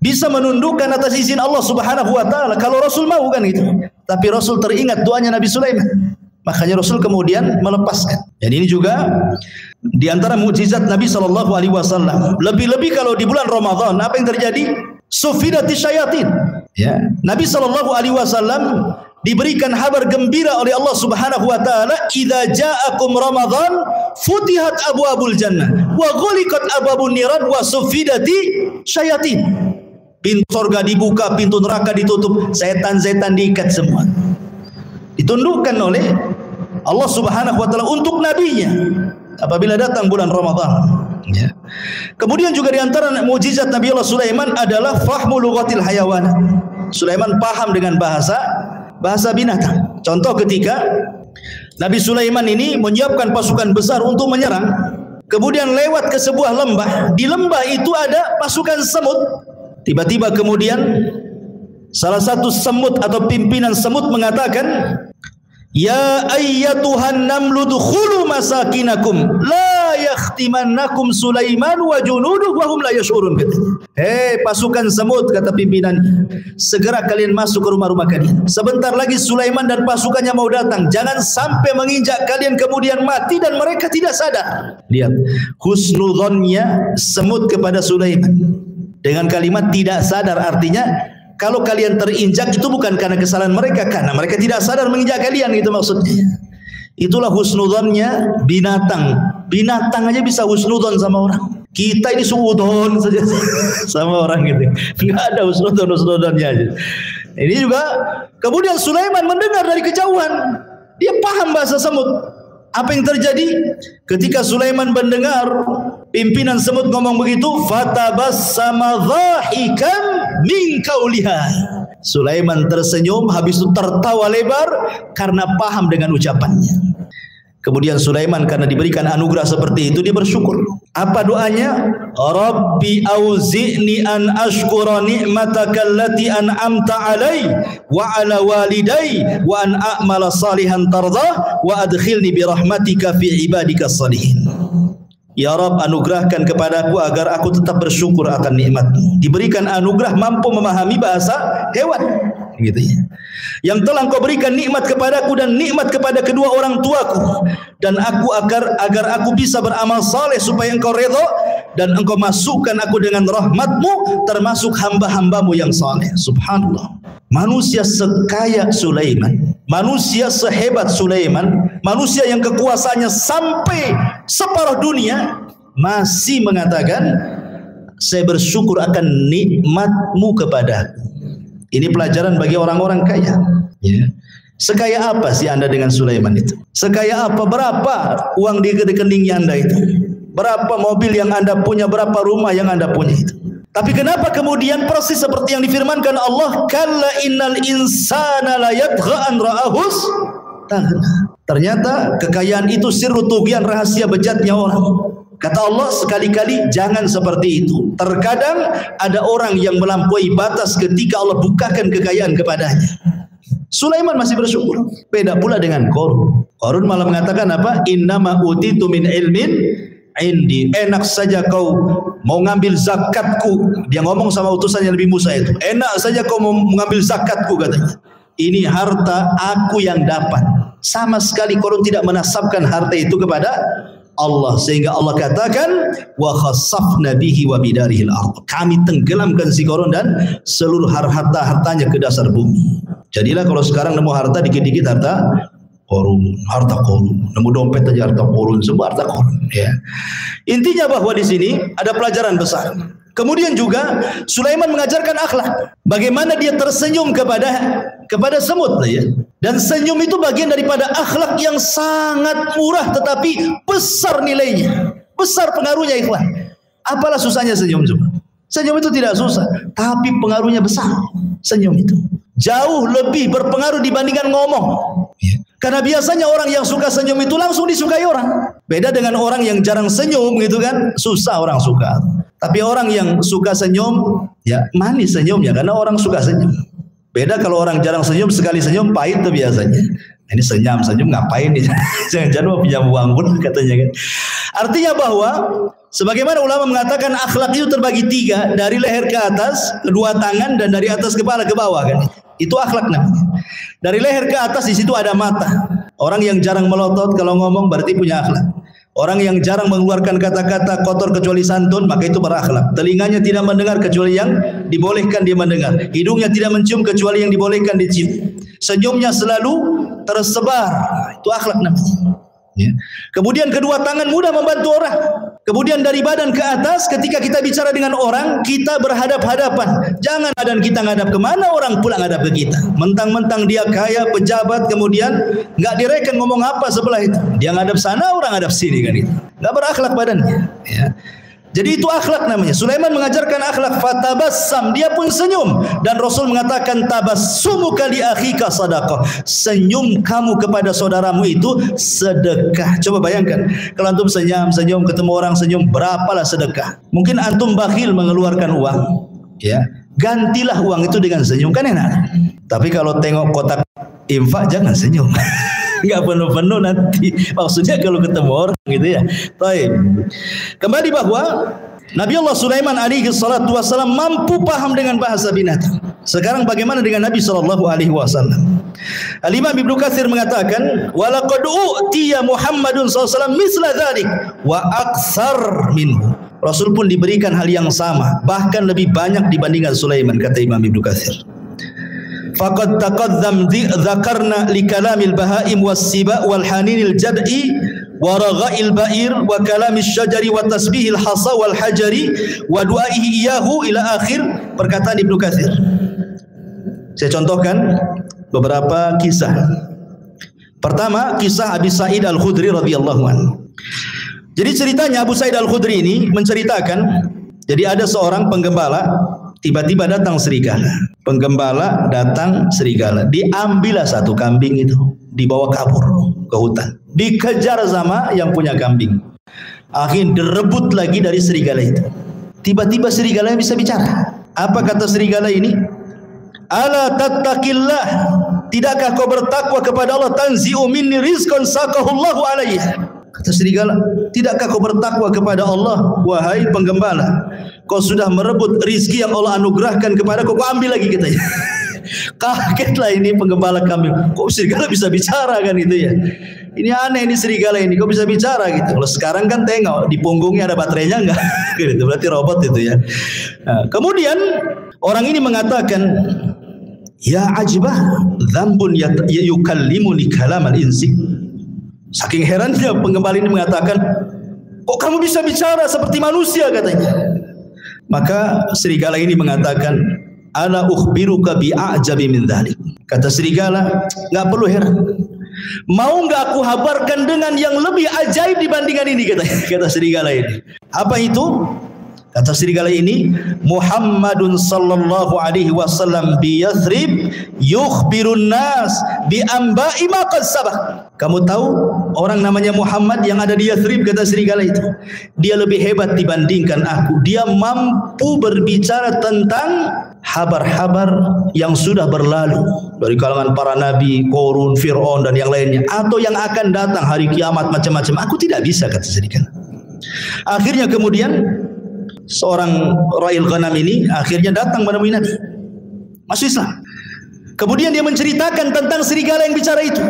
bisa menundukkan atas izin Allah Subhanahu wa taala kalau Rasul mau, kan gitu. Tapi Rasul teringat doanya Nabi Sulaiman. Makanya Rasul kemudian melepaskan. Dan ini juga di antara mukjizat Nabi SAW. Lebih-lebih kalau di bulan Ramadan, apa yang terjadi? Sufidati syayatin. Ya. Nabi SAW diberikan kabar gembira oleh Allah Subhanahu wa taala, "Idza ja'akum Ramadan futihat abwabul jannah wa ghuliqat abwabun niran wa sufidati syayatin." Pintu surga dibuka, pintu neraka ditutup, setan-setan diikat semua. Ditundukkan oleh Allah Subhanahu wa taala untuk nabinya apabila datang bulan Ramadan. Ya. Kemudian juga di antara mukjizat Nabi Allah Sulaiman adalah fahmu lughatil hayawan. Sulaiman paham dengan bahasa binatang. Contoh ketika Nabi Sulaiman ini menyiapkan pasukan besar untuk menyerang, kemudian lewat ke sebuah lembah. Di lembah itu ada pasukan semut. Tiba-tiba kemudian salah satu semut atau pimpinan semut mengatakan, "Ya ayyatuhan namlu dukhulu masakinakum la yahtimannakum Sulaiman wa junuduhu wa hum la yash'urun. Hei pasukan Semut, kata pimpinannya, segera kalian masuk ke rumah-rumah kalian. Sebentar lagi Sulaiman dan pasukannya mau datang. Jangan sampai menginjak kalian kemudian mati dan mereka tidak sadar. Lihat husnudzonnya Semut kepada Sulaiman dengan kalimat tidak sadar, artinya kalau kalian terinjak itu bukan karena kesalahan mereka, karena mereka tidak sadar menginjak kalian, gitu maksudnya. Itulah husnudzonnya binatang. Binatang aja bisa husnudzon sama orang. Kita ini suudzon saja sama orang gitu. Enggak ada husnudzonnya aja. Ini juga kemudian Sulaiman mendengar dari kejauhan. Dia paham bahasa Semut. Apa yang terjadi? Ketika Sulaiman mendengar pimpinan Semut ngomong begitu, fatabassama dhahikan min qauliha. Sulaiman tersenyum, habis itu tertawa lebar karena paham dengan ucapannya. Kemudian Sulaiman karena diberikan anugerah seperti itu, dia bersyukur. Apa doanya? Rabbi auzi'ni an ashkura ni'mataka allati an'amta alai wa ala walidai wa an a'mala salihan tardah wa adkhilni bi rahmatika fi ibadika salihin. Ya Rabb, anugerahkan kepadaku agar aku tetap bersyukur akan nikmat-Mu. Diberikan anugerah mampu memahami bahasa hewan, gitu ya. Yang telah Engkau berikan nikmat kepadaku dan nikmat kepada kedua orang tuaku, dan aku agar aku bisa beramal saleh supaya Engkau redha dan Engkau masukkan aku dengan rahmat-Mu termasuk hamba-hamba-Mu yang saleh. Subhanallah. Manusia sekaya Sulaiman, manusia sehebat Sulaiman, manusia yang kekuasaannya sampai separuh dunia masih mengatakan saya bersyukur akan nikmat-Mu kepadaku. Ini pelajaran bagi orang-orang kaya, ya. Sekaya apa sih Anda dengan Sulaiman itu? Sekaya apa? Berapa uang di rekeningnya Anda itu? Berapa mobil yang Anda punya? Berapa rumah yang Anda punya itu? Tapi kenapa kemudian persis seperti yang difirmankan Allah, kalla innal insana la yatgha an ra'ahus taghna. Ternyata kekayaan itu sirru tughyan, rahasia bejatnya orang. Kata Allah, sekali-kali jangan seperti itu. Terkadang ada orang yang melampaui batas ketika Allah bukakan kekayaan kepadanya. Sulaiman masih bersyukur. Beda pula dengan Qarun. Qarun malah mengatakan apa? Innama utitu min ilmin indi. Enak saja kau mau ngambil zakatku. Dia ngomong sama utusan yang Nabi Musa itu. Enak saja kau mau mengambil zakatku, katanya. Ini harta aku yang dapat. Sama sekali Qarun tidak menasabkan harta itu kepada Allah, sehingga Allah katakan wa khassafna bihi wa bidarihil ardh. Kami tenggelamkan si Qarun dan seluruh harta-hartanya ke dasar bumi. Jadilah kalau sekarang nemu harta dikit-dikit harta Qarun, nemu dompet aja harta Qarun, semua harta Qarun, ya. Intinya bahwa di sini ada pelajaran besar. Kemudian juga Sulaiman mengajarkan akhlak. Bagaimana dia tersenyum kepada Semut, ya. Dan senyum itu bagian daripada akhlak yang sangat murah tetapi besar nilainya, besar pengaruhnya, ikhwan. Apalah susahnya senyum coba? Senyum itu tidak susah, tapi pengaruhnya besar. Senyum itu jauh lebih berpengaruh dibandingkan ngomong. Karena biasanya orang yang suka senyum itu langsung disukai orang. Beda dengan orang yang jarang senyum, gitu kan, susah orang suka. Tapi orang yang suka senyum, ya manis senyumnya karena orang suka senyum. Beda kalau orang jarang senyum, sekali senyum pahit tuh biasanya. Ini senyum ngapain nih? Jangan-jangan mau pinjam uang pun, katanya kan. Artinya bahwa sebagaimana ulama mengatakan akhlak itu terbagi tiga, dari leher ke atas, kedua tangan, dan dari atas kepala ke bawah, kan. Itu akhlak namanya. Dari leher ke atas di situ ada mata. Orang yang jarang melotot kalau ngomong berarti punya akhlak. Orang yang jarang mengeluarkan kata-kata kotor kecuali santun, maka itu berakhlak. Telinganya tidak mendengar kecuali yang dibolehkan dia mendengar. Hidungnya tidak mencium kecuali yang dibolehkan dicium. Senyumnya selalu tersebar. Itu akhlak namanya. Ya. Kemudian kedua tangan mudah membantu orang. Kemudian dari badan ke atas, ketika kita bicara dengan orang, kita berhadap-hadapan. Jangan badan kita ngadap kemana, orang pula ngadap ke kita. Mentang-mentang dia kaya, pejabat, kemudian nggak direken ngomong apa sebelah itu. Dia ngadap sana, orang ngadap sini, kan itu. Nggak berakhlak badannya. Ya. Jadi itu akhlak namanya. Sulaiman mengajarkan akhlak, fatabassam, dia pun senyum. Dan Rasul mengatakan tabassumuka li akhika sadaqah. Senyum kamu kepada saudaramu itu sedekah. Coba bayangkan, kalau antum senyum ketemu orang senyum, berapalah sedekah. Mungkin antum bakhil mengeluarkan uang, ya. Gantilah uang itu dengan senyum, kan enak. Tapi kalau tengok kotak infak jangan senyum. nggak penuh-penuh nanti. Maksudnya kalau ketemu orang gitu ya. Baik. Kembali bahwa Nabi Allah Sulaiman alaihi salatu wasallam mampu paham dengan bahasa binatang. Sekarang bagaimana dengan Nabi sallallahu alaihi wasallam? Al-Imam Ibnu Katsir mengatakan, "Wa laqad utiya Muhammadun sallallahu alaihi wasallam misla dzalik wa aktsar minhu." Rasul pun diberikan hal yang sama, bahkan lebih banyak dibandingkan Sulaiman, kata Imam Ibnu Katsir. Faqad taqaddam dzakarna li kalamil bahaim was-siba wal haninil jad'i wa ragha'il ba'ir wa kalamil syajari wa tasbihil hasa wal hajari wa du'aihi iyahu ila akhir perkataan Ibnu Katsir. Saya contohkan beberapa kisah. Pertama, kisah Abi Sa'id Al-Khudri radhiyallahu anhu. Jadi ceritanya Abu Sa'id Al-Khudri ini menceritakan, jadi ada seorang penggembala, tiba-tiba datang serigala. Penggembala datang serigala, diambillah satu kambing itu, dibawa kabur ke hutan, dikejar sama yang punya kambing. Akhirnya direbut lagi dari serigala itu. Tiba-tiba serigalanya bisa bicara. Apa kata serigala ini? Ala tattaqillah, tidakkah kau bertakwa kepada Allah? Tanzi'u minni rizqan saqahullahu alayya. Kata serigala, tidakkah kau bertakwa kepada Allah, wahai penggembala? Kau sudah merebut rizki yang Allah anugerahkan kepada kau, kau ambil lagi katanya. Kagetlah ini penggembala kambing. Kok serigala bisa bicara kan itu ya? Ini aneh ini serigala ini, kok bisa bicara gitu. Kalau sekarang kan tengok di punggungnya ada baterainya enggak? Gitu, berarti robot itu ya. Nah, kemudian orang ini mengatakan, ya ajibah, dzambun yukallimuni kalamal insi. Saking herannya penggembala ini mengatakan, kok kamu bisa bicara seperti manusia katanya. Maka serigala ini mengatakan, ana ukhbiruka bi'ajabi min dzalik. Kata serigala, enggak perlu heran. Mau enggak aku habarkan dengan yang lebih ajaib dibandingkan ini, kata serigala ini. Apa itu? Kata serigala ini, Muhammadun sallallahu alaihi wasallam bi Yathrib yukhbirun nas bi amba'i ma qad sabaq. Kamu tahu orang namanya Muhammad yang ada di Yathrib, kata serigala itu. Dia lebih hebat dibandingkan aku. Dia mampu berbicara tentang habar-habar yang sudah berlalu dari kalangan para nabi, Qarun, Fir'aun dan yang lainnya, atau yang akan datang hari kiamat macam-macam. Aku tidak bisa, kata serigala. Akhirnya kemudian seorang ra'il ghanam ini akhirnya datang menemui Nabi, masuk Islam. Kemudian dia menceritakan tentang serigala yang bicara itu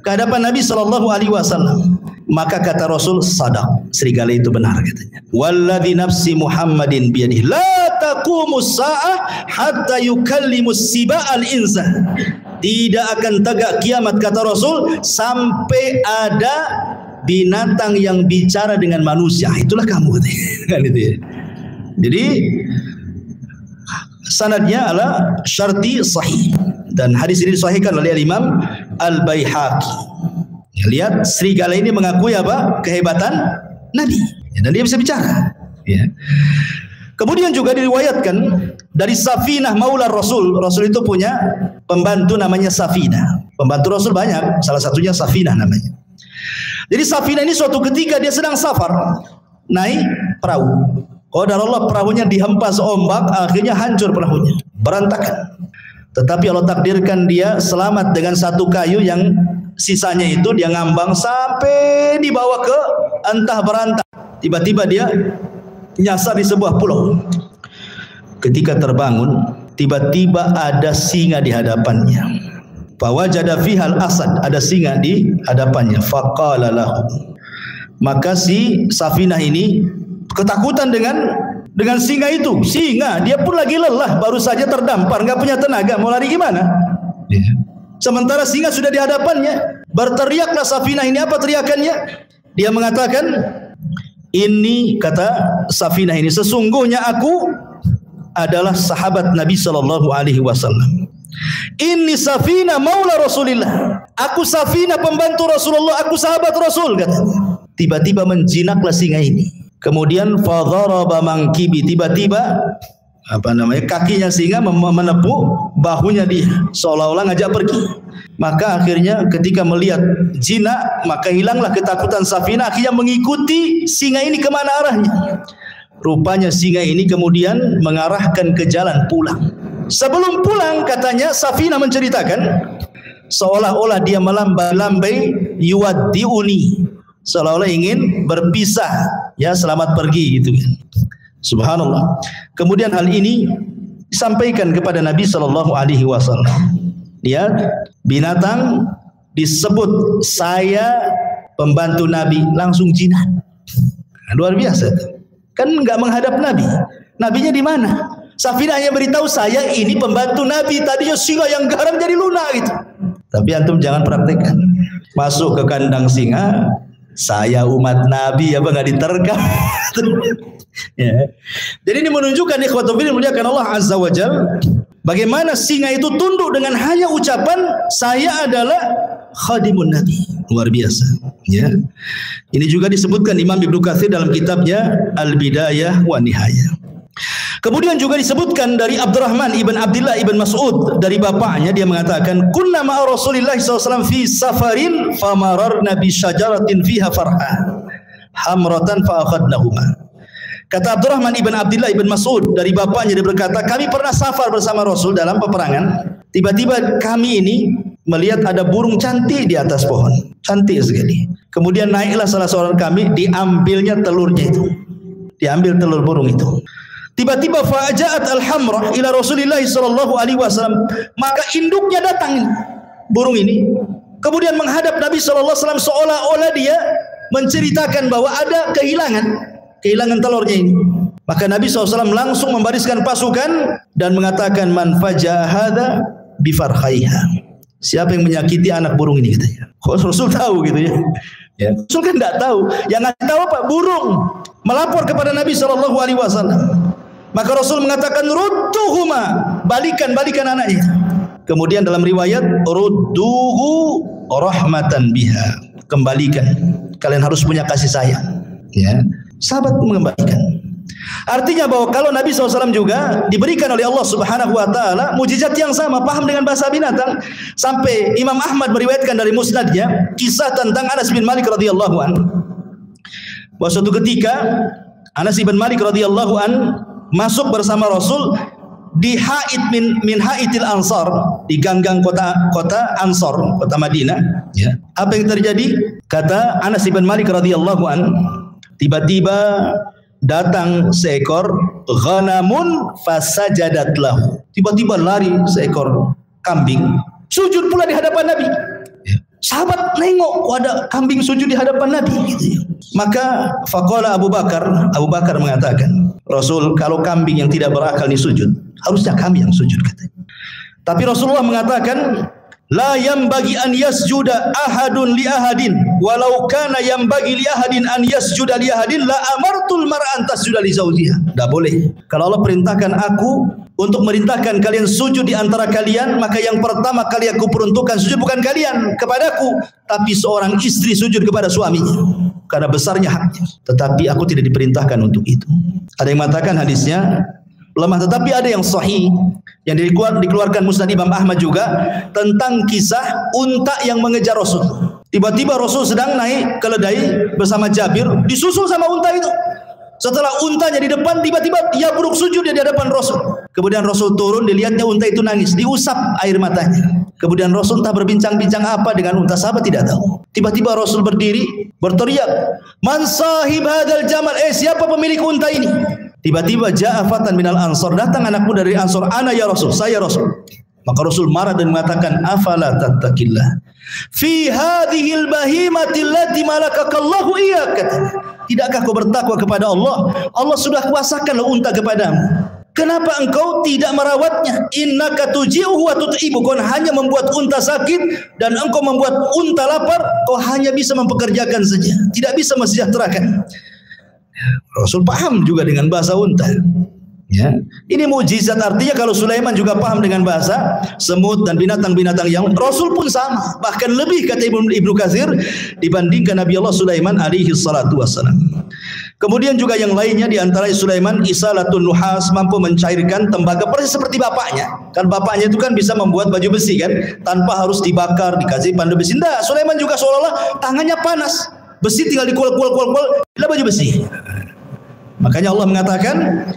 ke hadapan Nabi sallallahu alaihi wasallam. Maka kata Rasul, sadaq, serigala itu benar katanya. Walladzi nafsi Muhammadin biyadihi la taqumus sa'ah hatta yukallimus siba'al insan. Tidak akan tegak kiamat, kata Rasul, sampai ada binatang yang bicara dengan manusia. Itulah kamu katanya. Kan itu ya. Jadi sanadnya adalah syarti sahih, dan hadis ini disahihkan oleh Imam Al-Baihaqi. Lihat, serigala ini mengakui apa? Kehebatan Nabi, dan dia bisa bicara. Ya. Kemudian juga diriwayatkan dari Safinah Maula Rasul. Rasul itu punya pembantu namanya Safinah. Pembantu Rasul banyak, salah satunya Safinah namanya. Jadi Safinah ini suatu ketika dia sedang safar, naik perahu. Qadarullah, perahunya dihempas ombak, akhirnya hancur perahunya, berantakan. Tetapi Allah takdirkan dia selamat dengan satu kayu yang sisanya itu dia ngambang sampai dibawa ke entah berantah. Tiba-tiba dia nyasar di sebuah pulau. Ketika terbangun, tiba-tiba ada singa di hadapannya. Fawajada fihal asad, ada singa di hadapannya. Faqala lahu. Maka si Safinah ini ketakutan dengan singa itu. Singa, dia pun lagi lelah, baru saja terdampar, nggak punya tenaga, mau lari gimana? Sementara singa sudah di hadapannya. Berteriaklah Safinah ini, apa teriakannya? Dia mengatakan, ini, kata Safinah ini, sesungguhnya aku adalah sahabat Nabi sallallahu alaihi wasallam. Ini Safinah maula Rasulillah. Aku Safinah pembantu Rasulullah, aku sahabat Rasul, katanya. Tiba-tiba menjinaklah singa ini. Kemudian fadharaba mangkibi, tiba-tiba kakinya singa menepuk bahunya dia, seolah-olah ngajak pergi. Maka akhirnya ketika melihat jinak, maka hilanglah ketakutan Safinah, akhirnya mengikuti singa ini kemana arahnya. Rupanya singa ini kemudian mengarahkan ke jalan pulang. Sebelum pulang, katanya Safinah menceritakan, seolah-olah dia melambai-lambai yuwaddiuni, seolah-olah ingin berpisah, ya, selamat pergi gitu kan. Subhanallah. Kemudian hal ini disampaikan kepada Nabi sallallahu alaihi wasallam. Ya, binatang disebut saya pembantu Nabi, langsung jinak. Luar biasa. Kan enggak menghadap Nabi. Nabinya di mana? Safinah hanya beritahu saya ini pembantu Nabi, tadinya singa yang garang jadi lunak gitu. Tapi antum jangan praktekkan. Masuk ke kandang singa, saya umat Nabi, apa enggak diterkam? Ya. Jadi ini menunjukkan ikhwatul fillah muliakan Allah Azza wa Jalla, bagaimana singa itu tunduk dengan hanya ucapan saya adalah khadimun Nabi. Luar biasa, ya. Ini juga disebutkan Imam Ibnu Katsir dalam kitabnya Al-Bidayah wa Nihayah. Kemudian juga disebutkan dari Abdurrahman ibn Abdullah ibn Mas'ud, dari bapaknya, dia mengatakan kunna ma'a Rasulillah SAW fi safarin famararna bi syajaratin fiha farha hamratan fa akhadnahuma. Kata Abdurrahman ibn Abdullah ibn Mas'ud, dari bapaknya, dia berkata kami pernah safar bersama Rasul dalam peperangan. Tiba-tiba kami ini melihat ada burung cantik di atas pohon, cantik sekali. Kemudian naiklah salah seorang kami, diambilnya telurnya itu, diambil telur burung itu. Tiba-tiba fa'aja'at al-hamra ila Rasulillah sallallahu alaihi wasallam, maka induknya datang burung ini, kemudian menghadap Nabi sallallahu alaihi wasallam seolah-olah dia menceritakan bahwa ada kehilangan telurnya ini. Maka Nabi SAW langsung membariskan pasukan dan mengatakan man faja'a hadza bi farhaiha. Siapa yang menyakiti anak burung ini, katanya. Kok Rasul tahu gitu ya? Ya, Rasul kan tidak tahu. Yang ngasih tahu apa? Burung melapor kepada Nabi sallallahu alaihi wasallam. Maka Rasul mengatakan rudduhuma, balikan anaknya. Kemudian dalam riwayat rudduhu rahmatan biha, kembalikan. Kalian harus punya kasih sayang. Ya, sahabat mengembalikan. Artinya bahwa kalau Nabi SAW juga diberikan oleh Allah Subhanahu wa taala mujizat yang sama, paham dengan bahasa binatang, sampai Imam Ahmad meriwayatkan dari musnadnya kisah tentang Anas bin Malik radhiyallahu an. Bahwa suatu ketika Anas bin Malik radhiyallahu an masuk bersama Rasul di haid min haidil Ansar, di ganggang kota Ansar, kota Madinah, ya. Apa yang terjadi? Kata Anas bin Malik radhiyallahu an, tiba-tiba datang seekor ghanamun fasajadat lahu. Tiba-tiba lari seekor kambing, sujud pula di hadapan Nabi. Sahabat nengok, kok ada kambing sujud di hadapan Nabi gitu. Maka faqala Abu Bakar mengatakan, Rasul, kalau kambing yang tidak berakal ini sujud, harusnya kami yang sujud, katanya. Tapi Rasulullah mengatakan, la yambagi an yasjuda ahadun li ahadin walau kana yambagi li ahadin an yasjuda li ahadin la amartul mar'an tasjuda li zawjiha. Tidak boleh. Kalau Allah perintahkan aku untuk merintahkan kalian sujud di antara kalian, maka yang pertama kali aku peruntukkan sujud bukan kalian kepadaku, tapi seorang istri sujud kepada suaminya, karena besarnya haknya. Tetapi aku tidak diperintahkan untuk itu. Ada yang mengatakan hadisnya lemah, tetapi ada yang sahih yang dikeluarkan Musnad Imam Ahmad juga tentang kisah unta yang mengejar Rasul. Tiba-tiba Rasul sedang naik keledai bersama Jabir, disusul sama unta itu. Setelah untanya di depan, tiba-tiba dia buruk sujud di hadapan Rasul. Kemudian Rasul turun, dilihatnya unta itu nangis, diusap air matanya. Kemudian Rasul entah berbincang-bincang apa dengan unta, sahabat tidak tahu. Tiba-tiba Rasul berdiri, berteriak, "Man sahib hadzal jamal?" Siapa pemilik unta ini? Tiba-tiba ja'a fatan minal ansar, datang anak muda dari Ansar, "Ana ya Rasul, saya Rasul." Maka Rasul marah dan mengatakan, "Afala tattaqillah fi hadhil bahimati allati malakakallahu iyyak." Tidakkah kau bertakwa kepada Allah? Allah sudah kuasakan unta kepadamu. Kenapa engkau tidak merawatnya? Innaka tuji'uhu wa tut'ibu. Kau hanya membuat unta sakit dan engkau membuat unta lapar. Kau hanya bisa mempekerjakan saja, tidak bisa mensejahterakan. Rasul paham juga dengan bahasa unta. Ya, ini mukjizat, artinya kalau Sulaiman juga paham dengan bahasa semut dan binatang-binatang yang Rasul pun sama, bahkan lebih, kata Ibnu Katsir, dibandingkan Nabi Allah Sulaiman alaihi salatu wassalam. Kemudian juga yang lainnya, di antara Sulaiman isalatun nuhas, mampu mencairkan tembaga persis seperti bapaknya. Kan bapaknya itu kan bisa membuat baju besi kan, tanpa harus dibakar, dikasih pandu besi. Enggak, Sulaiman juga seolah-olah tangannya panas, besi tinggal dikual-kual, adalah baju besi. Makanya Allah mengatakan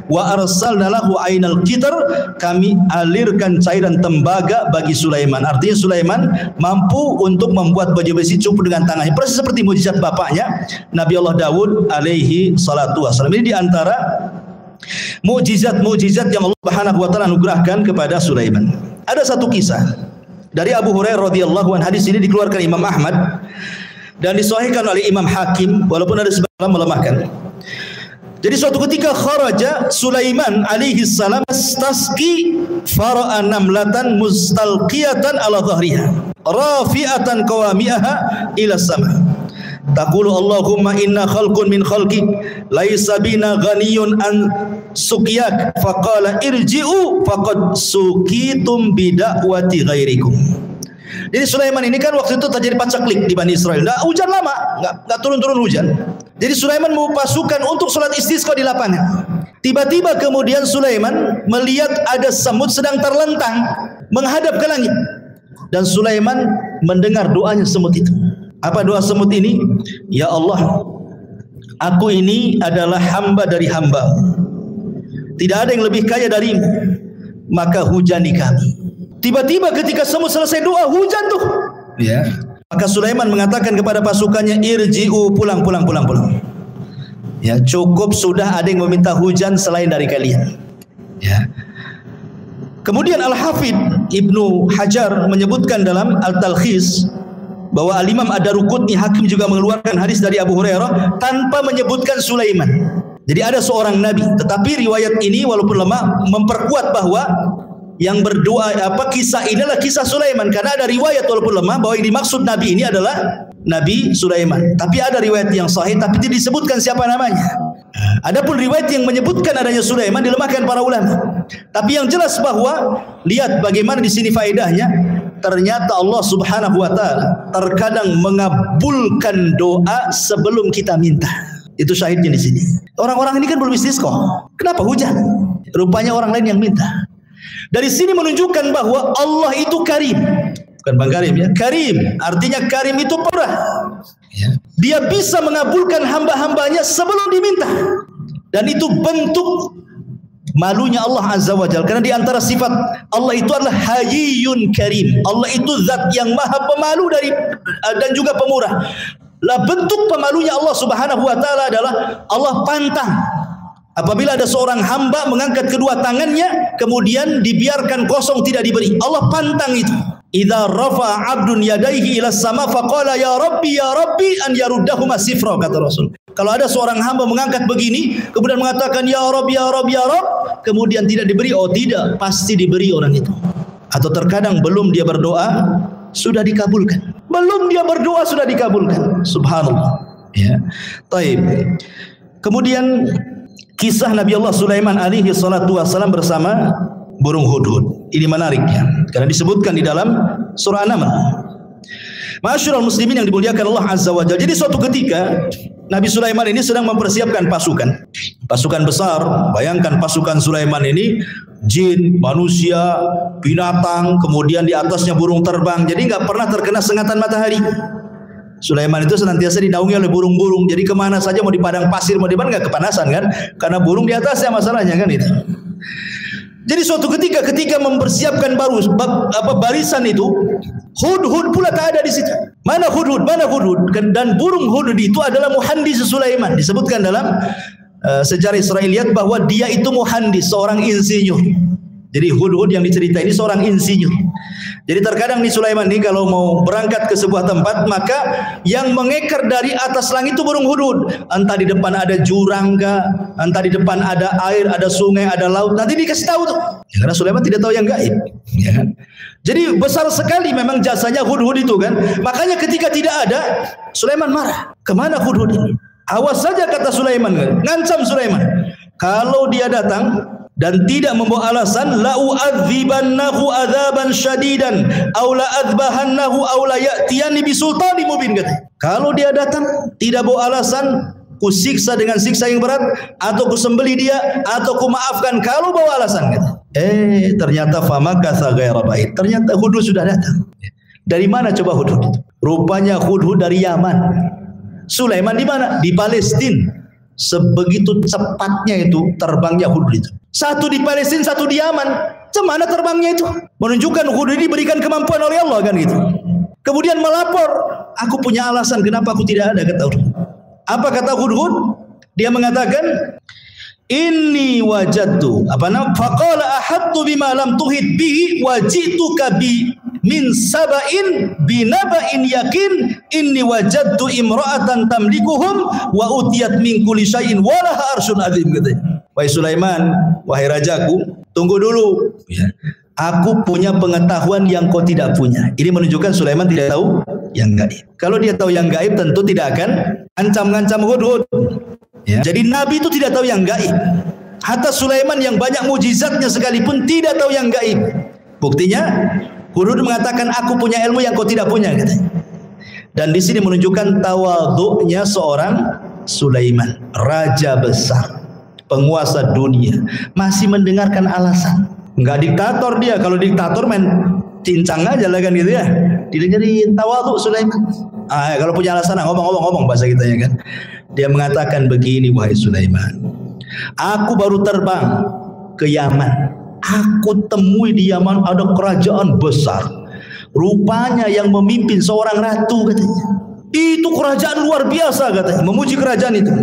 wa arsalna lahu ainal qitr, kami alirkan cairan tembaga bagi Sulaiman. Artinya Sulaiman mampu untuk membuat baju besi cukup dengan tangannya, persis seperti mukjizat bapaknya Nabi Allah Daud alaihi salatu wasallam. Ini di antara mukjizat yang Allah Subhanahu wa taala anugerahkan kepada Sulaiman. Ada satu kisah dari Abu Hurairah radhiyallahu anhu. Hadis ini dikeluarkan Imam Ahmad dan disahihkan oleh Imam Hakim, walaupun ada sebagian melemahkan. Jadi suatu ketika kharaja Sulaiman alaihi salam tasqi fara'a namlatan mustalqiyatan ala dhahriha rafi'atan qawami'aha ila sama. Taqulu Allahumma inna khalqun min khalqi laisa bina ghaniyun an suqiyak, faqala irji'u faqad suqitum bida'wati ghairikum. Jadi Sulaiman ini kan waktu itu terjadi pacaklik di Bani Israel. Hujan lama, enggak turun-turun hujan. Jadi Sulaiman mau pasukan untuk sholat istisqa di lapangan. Tiba-tiba kemudian Sulaiman melihat ada semut sedang terlentang menghadap ke langit. Dan Sulaiman mendengar doanya semut itu. Apa doa semut ini? Ya Allah, aku ini adalah hamba dari hamba. Tidak ada yang lebih kaya darimu, maka hujani kami. Tiba-tiba ketika semut selesai doa, hujan tuh. Ya. Maka Sulaiman mengatakan kepada pasukannya, irji'u, pulang. Ya, cukup sudah, ada yang meminta hujan selain dari kalian. Ya. Kemudian Al-Hafidh Ibnu Hajar menyebutkan dalam Al-Talkhis bahwa Al-Imam Ad-Daruqutni Hakim juga mengeluarkan hadis dari Abu Hurairah tanpa menyebutkan Sulaiman. Jadi ada seorang nabi, tetapi riwayat ini walaupun lemah memperkuat bahwa yang berdoa kisah ini adalah kisah Sulaiman, karena ada riwayat walaupun lemah bahwa yang dimaksud nabi ini adalah Nabi Sulaiman. Tapi ada riwayat yang sahih tapi tidak disebutkan siapa namanya. Adapun riwayat yang menyebutkan adanya Sulaiman dilemahkan para ulama. Tapi yang jelas bahwa lihat bagaimana di sini faedahnya, ternyata Allah Subhanahu wa taala terkadang mengabulkan doa sebelum kita minta. Itu syahidnya di sini. Orang-orang ini kan belum istisqa. Kenapa hujan? Rupanya orang lain yang minta. Dari sini menunjukkan bahwa Allah itu karim. Bukan Bang Karim ya. Karim, artinya karim itu pemurah. Ya. Dia bisa mengabulkan hamba-hambanya sebelum diminta. Dan itu bentuk malunya Allah Azza wa Jalla. Karena di antara sifat Allah itu adalah Hayyun Karim. Allah itu zat yang maha pemalu dan juga pemurah. Lah bentuk pemalunya Allah Subhanahu wa taala adalah Allah pantang apabila ada seorang hamba mengangkat kedua tangannya kemudian dibiarkan kosong tidak diberi. Allah pantang itu. Idza rafa'a 'abdun yadayhi ila sama faqala ya rabbi an yaruddahuma sifra, kata Rasul. Kalau ada seorang hamba mengangkat begini kemudian mengatakan ya Rabb, kemudian tidak diberi, oh tidak, pasti diberi orang itu. Atau terkadang belum dia berdoa sudah dikabulkan. Belum dia berdoa sudah dikabulkan. Subhanallah. Ya. Taib. Kemudian kisah Nabi Allah Sulaiman alaihi salatu wasalam bersama burung hudhud. Ini menariknya karena disebutkan di dalam surah An-Naml. Ma'asyiral muslimin yang dimuliakan Allah Azza wa Jalla. Jadi suatu ketika Nabi Sulaiman ini sedang mempersiapkan pasukan besar. Bayangkan pasukan Sulaiman ini jin, manusia, binatang, kemudian di atasnya burung terbang. Jadi nggak pernah terkena sengatan matahari. Sulaiman itu senantiasa dinaungi oleh burung-burung. Jadi kemana saja, mau di padang pasir, mau di mana, nggak kepanasan kan? Karena burung di atasnya masalahnya kan itu. Jadi suatu ketika mempersiapkan barisan itu, hudhud pula tak ada di situ. Mana hudhud? Dan burung hudhud itu adalah muhandis Sulaiman. Disebutkan dalam sejarah Israiliyat bahwa dia itu muhandis, seorang insinyur. Jadi hudhud yang diceritai ini seorang insinyur. Jadi terkadang di Sulaiman ini kalau mau berangkat ke sebuah tempat, maka yang mengekor dari atas langit itu burung hudhud. Entah di depan ada jurang kah, entah di depan ada air, ada sungai, ada laut. Nanti dikasih tahu tuh. Ya, karena Sulaiman tidak tahu yang gaib. Ya kan? Jadi besar sekali memang jasanya hudhud itu kan. Makanya ketika tidak ada, Sulaiman marah. Kemana hudhud ini? Awas saja kata Sulaiman. Ngancam Sulaiman. Kalau dia datang dan tidak membawa alasan, la u'adzibannahu adzaban syadidan aw la adzbahannahu aw la ya'tiyani bisultanin mubin, kata. Kalau dia datang tidak bawa alasan, kusiksa dengan siksa yang berat, atau kusembelih dia, atau kumaafkan kalau bawa alasan, kata. Ternyata famakatha ghaira ba'id. Ternyata hudhud sudah datang. Dari mana coba hudhud itu? Rupanya hudhud dari Yaman. Sulaiman di mana? Di Palestina. Sebegitu cepatnya itu terbangnya hudud itu. Satu di Palestina, satu di Yaman. Cemana terbangnya itu? Menunjukkan hudud ini diberikan kemampuan oleh Allah kan gitu. Kemudian melapor, aku punya alasan kenapa aku tidak ada, kata hudud. Apa kata hudud? Dia mengatakan, inni wajadtu faqala ahattu bima lam tuhid bihi wajituka bi min saba'in binaba'in yakin inni wajadtu imra'atan tamlikuhum wa utiyat min kulli syai'in walaha arsyun azim, katanya. Wahai Sulaiman, wahai rajaku, tunggu dulu ya. Aku punya pengetahuan yang kau tidak punya. Ini menunjukkan Sulaiman tidak tahu yang gaib. Kalau dia tahu yang gaib, tentu tidak akan ancam-ngancam hudud. Ya. Jadi Nabi itu tidak tahu yang gaib. Hatta Sulaiman yang banyak mujizatnya sekalipun tidak tahu yang gaib. Buktinya, hudud mengatakan aku punya ilmu yang kau tidak punya, katanya. Dan di sini menunjukkan tawadhu'nya seorang Sulaiman, raja besar, penguasa dunia, masih mendengarkan alasan. Enggak diktator dia. Kalau diktator main cincang aja lah kan gitu ya. Didengerin tawadhu Sulaiman. Kalau punya alasan ngomong bahasa kita ya kan. Dia mengatakan begini, wahai Sulaiman, aku baru terbang ke Yaman. Aku temui di Yaman ada kerajaan besar. Rupanya yang memimpin seorang ratu, katanya. Itu kerajaan luar biasa, katanya. Memuji kerajaan itu.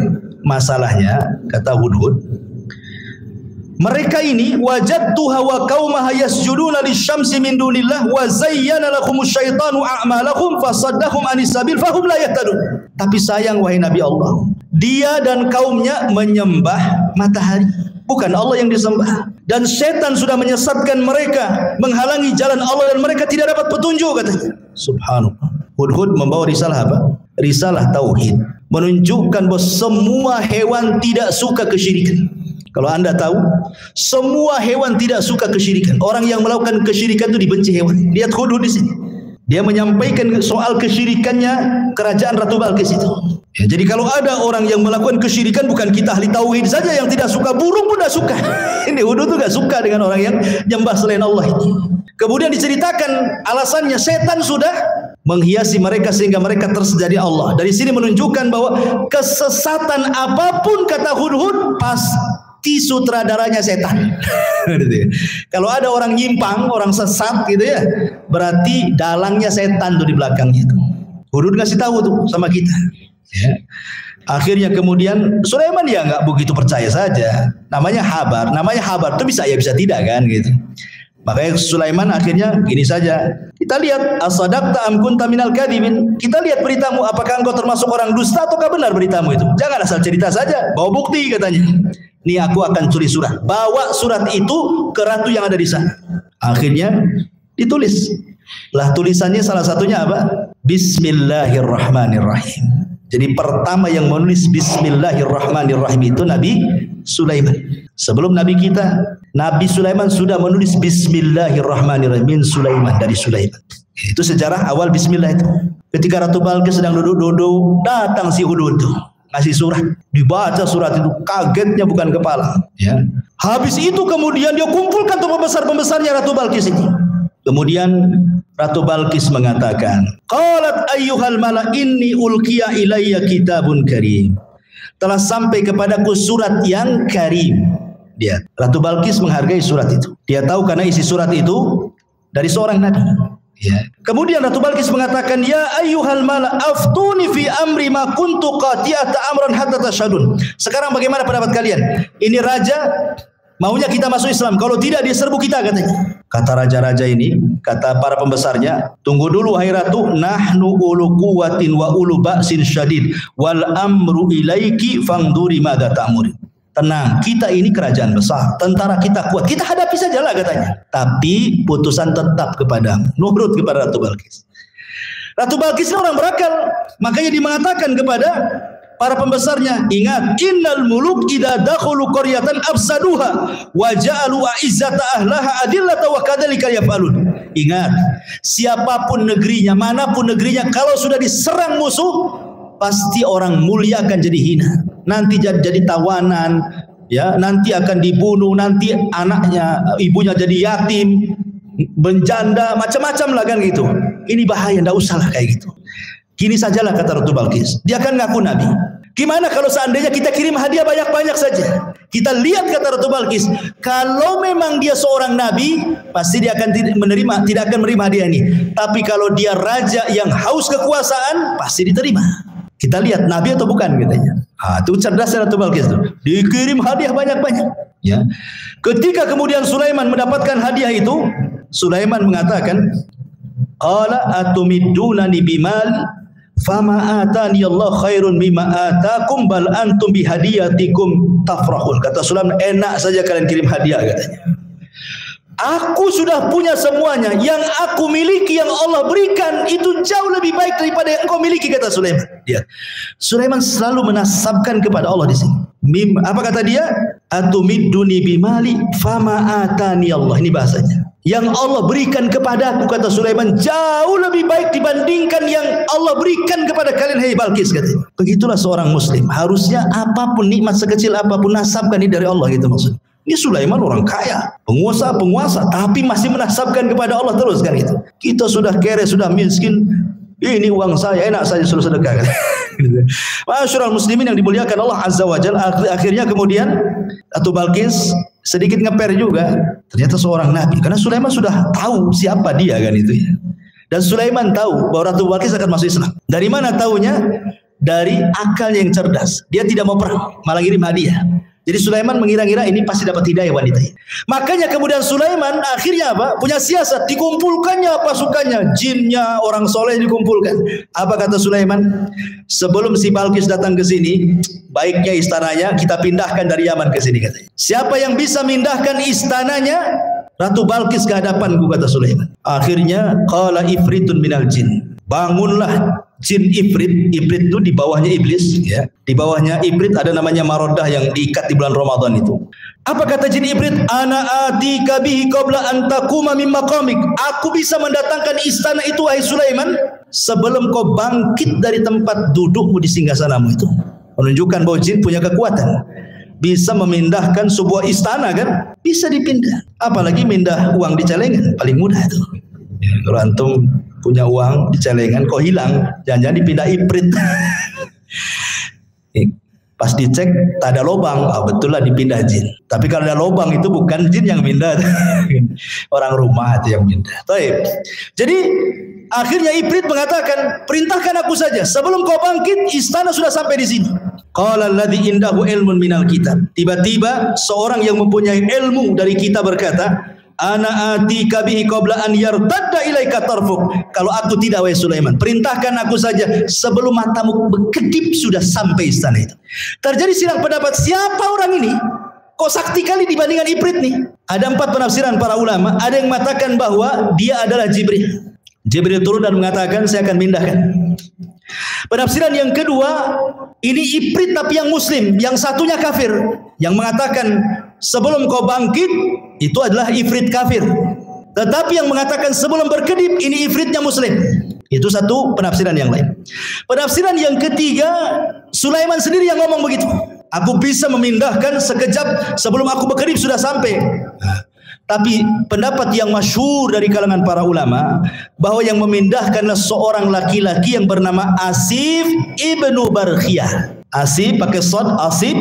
Masalahnya, kata hudud, mereka ini wajadtuha wa qaumaha yasjuduna lisyamsi min dunillah wa zayyana lahumus syaitanu a'malahum fasaddahum anis sabil fahum la yahtadun. Tapi sayang, wahai Nabi Allah, dia dan kaumnya menyembah matahari, bukan Allah yang disembah. Dan setan sudah menyesatkan mereka, menghalangi jalan Allah dan mereka tidak dapat petunjuk, katanya. Subhanallah. Hudhud membawa risalah apa? Risalah tauhid, menunjukkan bahwa semua hewan tidak suka kesyirikan. Kalau anda tahu, semua hewan tidak suka kesyirikan. Orang yang melakukan kesyirikan itu dibenci hewan. Lihat hudud di sini. Dia menyampaikan soal kesyirikannya kerajaan Ratu Balqis itu. Ya, jadi kalau ada orang yang melakukan kesyirikan, bukan kita ahli tauhid saja yang tidak suka, burung pun tidak suka. Ini hudud itu tidak suka dengan orang yang menyembah selain Allah ini. Kemudian diceritakan alasannya, setan sudah menghiasi mereka sehingga mereka tersedari Allah. Dari sini menunjukkan bahwa kesesatan apapun, kata hudud, pasti sutradaranya setan. Kalau ada orang nyimpang, orang sesat gitu ya, berarti dalangnya setan tuh di belakangnya itu. Hudud ngasih tahu tuh sama kita. Ya. Akhirnya kemudian Sulaiman ya nggak begitu percaya saja. Namanya habar tuh bisa ya bisa tidak kan gitu. Makanya Sulaiman akhirnya gini saja. Kita lihat asadaqta am kunta minal kadhibin. Kita lihat beritamu, apakah engkau termasuk orang dusta ataukah benar beritamu itu? Jangan asal cerita saja, bawa bukti, katanya. Nih aku akan tulis surat. Bawa surat itu ke ratu yang ada di sana. Akhirnya ditulis. Lah tulisannya salah satunya apa? Bismillahirrahmanirrahim. Jadi pertama yang menulis Bismillahirrahmanirrahim itu Nabi Sulaiman. Sebelum Nabi kita, Nabi Sulaiman sudah menulis Bismillahirrahmanirrahim min Sulaiman, dari Sulaiman. Itu sejarah awal Bismillah itu. Ketika Ratu Balqis sedang duduk-duduk, datang si hudud itu, ngasih surat. Dibaca surat itu, kagetnya bukan kepala. Ya. Habis itu kemudian dia kumpulkan tuh pembesar-pembesarnya Ratu Balqis ini. Kemudian Ratu Balqis mengatakan, qalat ayyuhal mala inni ulqiya ilayya kitabun karim. Telah sampai kepadaku surat yang karim. Dia, Ratu Balqis menghargai surat itu. Dia tahu karena isi surat itu dari seorang nabi. Ya. Kemudian Ratu Balqis mengatakan, ya ayyuhal mala aftuni fi amri ma kuntu qati'ata amran hatta tashhadun. Sekarang bagaimana pendapat kalian? Ini raja maunya kita masuk Islam, kalau tidak dia serbu kita, katanya. Kata raja-raja ini, kata para pembesarnya, tunggu dulu wahai ratu, nahnu ulu quwwatin wa ulu ba'sin syadid wal amru ilaiki fangduri madza ta'muri. Tenang, kita ini kerajaan besar, tentara kita kuat, kita hadapi sajalah, katanya. Tapi putusan tetap kepadamu, nurut kepada Ratu Balqis. Ratu Balqis ini orang berakal, makanya dia mengatakan kepada para pembesarnya, ingat, innal muluk idza dakhulu qaryatan afsaduha wa ja'alu a'izzata ahlaha adillata wa kadzalika yaf'alun. Ingat, siapapun negerinya, manapun negerinya, kalau sudah diserang musuh, pasti orang mulia akan jadi hina. Nanti jadi tawanan, ya, nanti akan dibunuh, nanti anaknya, ibunya jadi yatim, menjanda, macam-macam lah kan gitu. Ini bahaya, enggak usahlah kayak gitu. Gini sajalah, kata Ratu Balqis. Dia kan ngaku nabi. Gimana kalau seandainya kita kirim hadiah banyak-banyak saja? Kita lihat kata Ratu Balqis, kalau memang dia seorang nabi, pasti dia akan tidak akan menerima hadiah ini. Tapi kalau dia raja yang haus kekuasaan, pasti diterima. Kita lihat nabi atau bukan katanya. Itu cerdasnya Ratu Balqis itu. Dikirim hadiah banyak-banyak. Ya. Ketika kemudian Sulaiman mendapatkan hadiah itu, Sulaiman mengatakan, qala atumidunani bimal fama atani Allah khairun mimma atakum bal antum bihadiyatikum tafrahun. Kata Sulaiman, enak saja kalian kirim hadiah katanya. Aku sudah punya semuanya, yang aku miliki, yang Allah berikan itu jauh lebih baik daripada yang engkau miliki, kata Sulaiman. Dia, Sulaiman selalu menasabkan kepada Allah di sini. Apa kata dia? Atumiduni bimali fama atani Allah. Ini bahasanya. Yang Allah berikan kepadaku, kata Sulaiman, jauh lebih baik dibandingkan yang Allah berikan kepada kalian, hai Balqis, katanya. Begitulah seorang muslim. Harusnya apapun nikmat sekecil apapun nasabkan ini dari Allah, gitu maksudnya. Ini Sulaiman orang kaya, penguasa, tapi masih menasabkan kepada Allah terus kan itu. Kita sudah kere, sudah miskin, ini uang saya, enak saja suruh sedekah. Masyarul muslimin yang dimuliakan Allah Azza wa Jalla. Akhirnya kemudian Ratu Balqis sedikit ngeper juga. Ternyata seorang nabi, karena Sulaiman sudah tahu siapa dia kan itu ya. Dan Sulaiman tahu bahwa Ratu Balqis akan masuk Islam. Dari mana tahunya? Dari akalnya yang cerdas. Dia tidak mau perang, malah ngirim hadiah. Jadi Sulaiman mengira-ngira ini pasti dapat hidayah wanita ini. Makanya kemudian Sulaiman akhirnya apa? Punya siasat, dikumpulkannya pasukannya, jinnya, orang soleh dikumpulkan. Apa kata Sulaiman? Sebelum si Balqis datang ke sini, baiknya istananya kita pindahkan dari Yaman ke sini, katanya. Siapa yang bisa mindahkan istananya Ratu Balqis ke hadapanku, kata Sulaiman. Akhirnya qala ifritun minal jin. Bangunlah jin Ifrit. Ifrit itu di bawahnya iblis, ya. Di bawahnya Ifrit ada namanya Marodah yang diikat di bulan Ramadan itu. Apa kata jin Ifrit? Ana atika bihi qabla an taquma min maqamik. Aku bisa mendatangkan istana itu, wahai Sulaiman, sebelum kau bangkit dari tempat dudukmu di singgasanamu itu. Menunjukkan bahwa jin punya kekuatan. Bisa memindahkan sebuah istana kan? Bisa dipindah. Apalagi mindah uang di celengan, paling mudah itu. Ya, kalau antum punya uang di celengan kok hilang, jangan-jangan dipindah Ifrit. Pas dicek tak ada lubang, betul lah dipindah jin. Tapi kalau ada lubang itu bukan jin yang pindah, orang rumah itu yang pindah. Jadi akhirnya Ifrit mengatakan, perintahkan aku saja, sebelum kau bangkit istana sudah sampai di sini. Qala alladzi indahu ilmun minal kitab. Tiba-tiba seorang yang mempunyai ilmu dari kitab berkata, ana atika bihi qabla an yartadda ilaika tarfuk. Kalau aku tidak, wahai Sulaiman, perintahkan aku saja sebelum matamu berkedip sudah sampai istana itu. Terjadi silang pendapat, siapa orang ini? Kok sakti kali dibandingkan Ifrit nih? Ada 4 penafsiran para ulama. Ada yang mengatakan bahwa dia adalah Jibril. Jibril turun dan mengatakan, saya akan pindahkan. Penafsiran yang kedua, ini Ifrit tapi yang muslim, yang satunya kafir, yang mengatakan sebelum kau bangkit itu adalah Ifrit kafir. Tetapi yang mengatakan sebelum berkedip ini Ifritnya muslim. Itu satu penafsiran yang lain. Penafsiran yang ketiga, Sulaiman sendiri yang ngomong begitu. Aku bisa memindahkan sekejap sebelum aku berkedip sudah sampai. Tapi pendapat yang masyhur dari kalangan para ulama bahwa yang memindahkanlah seorang laki-laki yang bernama Asif ibnu Barkhiyah. Asif pakai shad, Asif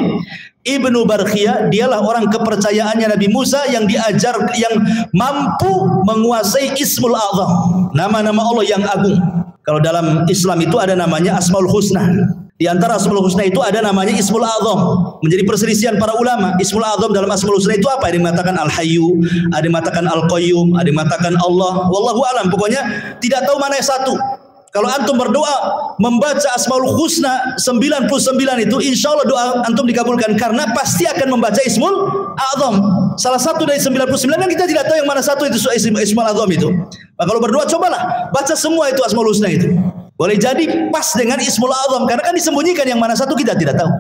ibnu Barkhiyah, dialah orang kepercayaannya Nabi Musa yang diajar, yang mampu menguasai Ismul A'zam, nama-nama Allah yang agung. Kalau dalam Islam itu ada namanya Asmaul Husna. Di antara Asmaul Husna itu ada namanya Ismul A'zam. Menjadi perselisihan para ulama. Ismul A'zam dalam Asmaul Husna itu apa? Ada yang mengatakan Al-Hayyu, ada yang mengatakan Al-Qayyum, ada yang mengatakan Allah. Wallahu alam. Pokoknya tidak tahu mana yang satu. Kalau antum berdoa membaca Asmaul Husna 99 itu, insya Allah doa antum dikabulkan, karena pasti akan membaca Ismul A'zam. Salah satu dari 99 kan kita tidak tahu yang mana satu itu Ismul A'zam itu. Nah, kalau berdoa cobalah baca semua itu Asmaul Husna itu. Boleh jadi pas dengan Ismul A'zam, karena kan disembunyikan yang mana satu kita tidak tahu.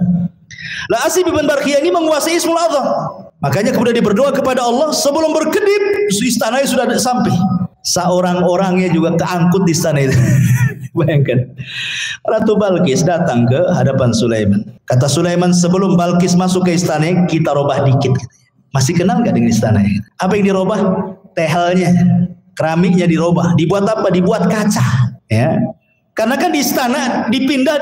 Lah Asif bin Barkhiyah ini menguasai Ismul A'zam. Makanya kemudian dia berdoa kepada Allah sebelum berkedip istananya sudah sampai. Seorang-orangnya juga keangkut di istana itu. Bayangkan, Ratu Balqis datang ke hadapan Sulaiman. Kata Sulaiman, sebelum Balqis masuk ke istana, kita robah dikit. Masih kenal nggak dengan istana? Apa yang dirobah? Tehelnya, keramiknya dirobah. Dibuat apa? Dibuat kaca. Ya, Karena kan di istana dipindah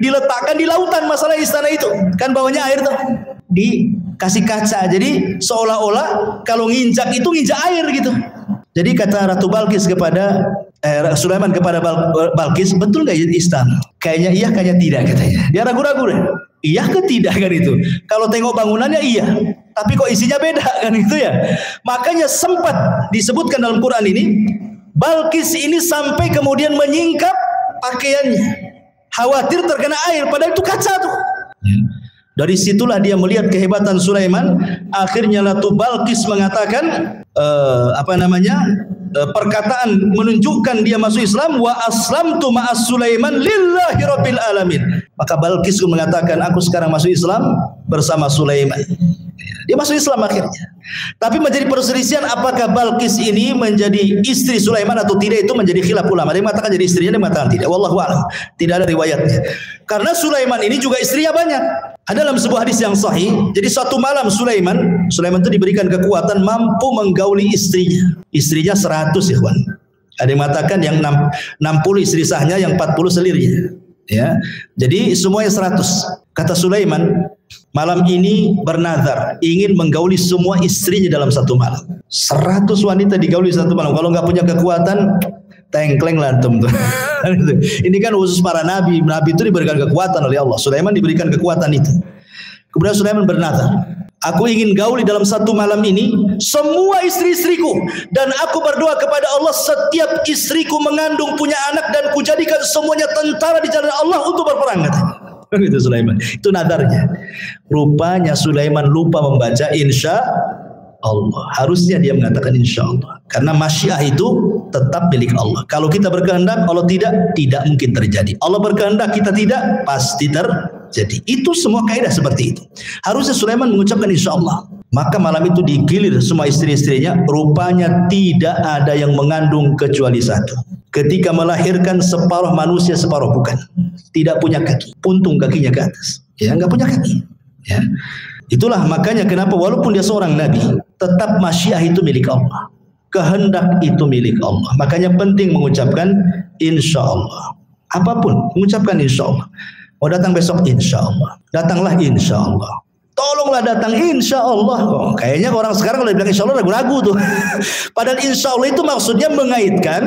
diletakkan di lautan, masalah istana itu. Kan bawahnya air tuh. Dikasih kaca. Jadi seolah-olah kalau nginjak itu nginjak air gitu. Jadi kata Ratu Balkis kepada Sulaiman kepada Balkis, betul nggak istana? Kayaknya iya, kayaknya tidak katanya. Dia ragu-ragu deh. Iya ke tidak kan itu? Kalau tengok bangunannya iya, tapi kok isinya beda kan itu ya. Makanya sempat disebutkan dalam Quran ini, Balkis ini sampai kemudian menyingkap pakaiannya, khawatir terkena air, padahal itu kaca tuh. Dari situlah dia melihat kehebatan Sulaiman. Akhirnya Ratu Balkis mengatakan perkataan menunjukkan dia masuk Islam, wa aslamtu ma'as Sulaiman lillahi rabbil alamin. Maka Balkis mengatakan, aku sekarang masuk Islam bersama Sulaiman. Dia masuk Islam akhirnya. Tapi menjadi perselisihan apakah Balkis ini menjadi istri Sulaiman atau tidak, itu menjadi khilaf ulama. Ada yang mengatakan jadi istrinya, ada yang mengatakan tidak. Wallahu a'lam. Tidak ada riwayatnya. Karena Sulaiman ini juga istrinya banyak. Ada dalam sebuah hadis yang sahih. Jadi suatu malam Sulaiman itu diberikan kekuatan mampu menggauli istrinya. Istrinya 100 ikhwan. Ada yang mengatakan yang 60 istri sahnya, yang 40 selirnya. Ya. Jadi semuanya 100. Kata Sulaiman, malam ini bernazar ingin menggauli semua istrinya dalam satu malam. 100 wanita digauli satu malam. Kalau nggak punya kekuatan, tengkleng lantum tuh. Ini kan khusus para nabi. Nabi itu diberikan kekuatan oleh Allah. Sulaiman diberikan kekuatan itu. Kemudian Sulaiman bernazar, aku ingin gauli dalam satu malam ini semua istri-istriku, dan aku berdoa kepada Allah setiap istriku mengandung punya anak, dan kujadikan semuanya tentara di jalan Allah untuk berperang, katanya. Itu Sulaiman. Itu nadarnya. Rupanya Sulaiman lupa membaca insya Allah. Harusnya dia mengatakan insya Allah. Karena masyiah itu tetap milik Allah. Kalau kita berkehendak, Allah tidak mungkin terjadi. Allah berkehendak, kita tidak, pasti terjadi. Itu semua kaidah seperti itu. Harusnya Sulaiman mengucapkan insya Allah. Maka malam itu digilir semua istri-istrinya. Rupanya tidak ada yang mengandung kecuali satu. Ketika melahirkan, separuh manusia, separuh bukan. Tidak punya kaki, puntung kakinya ke atas. Ya, nggak punya kaki. Ya. Itulah makanya kenapa walaupun dia seorang nabi, tetap masyiah itu milik Allah. Kehendak itu milik Allah. Makanya penting mengucapkan insya Allah. Apapun, mengucapkan insya Allah. Mau datang besok, insya Allah. Datanglah insya Allah. Tolonglah datang insya Allah. Oh, kayaknya orang sekarang kalau bilang insya Allah ragu-ragu tuh. Padahal insya Allah itu maksudnya mengaitkan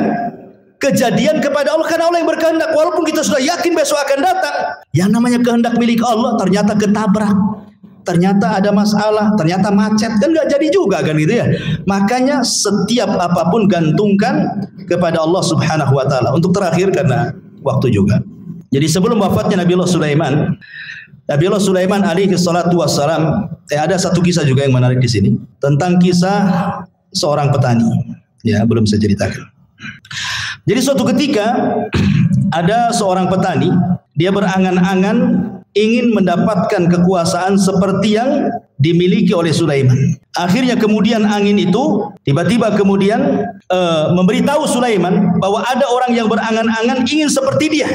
kejadian kepada Allah, karena Allah yang berkehendak. Walaupun kita sudah yakin besok akan datang, yang namanya kehendak milik Allah ternyata ketabrak, ternyata ada masalah, ternyata macet, kan nggak jadi juga kan gitu ya. Makanya setiap apapun gantungkan kepada Allah Subhanahu wa taala. Untuk terakhir karena waktu juga. Jadi sebelum wafatnya Nabiullah Sulaiman alaihi salatu wassalam, ada satu kisah juga yang menarik di sini tentang kisah seorang petani. Ya, belum saya ceritakan. Jadi suatu ketika ada seorang petani, dia berangan-angan ingin mendapatkan kekuasaan seperti yang dimiliki oleh Sulaiman. Akhirnya kemudian angin itu tiba-tiba kemudian memberitahu Sulaiman bahwa ada orang yang berangan-angan ingin seperti dia.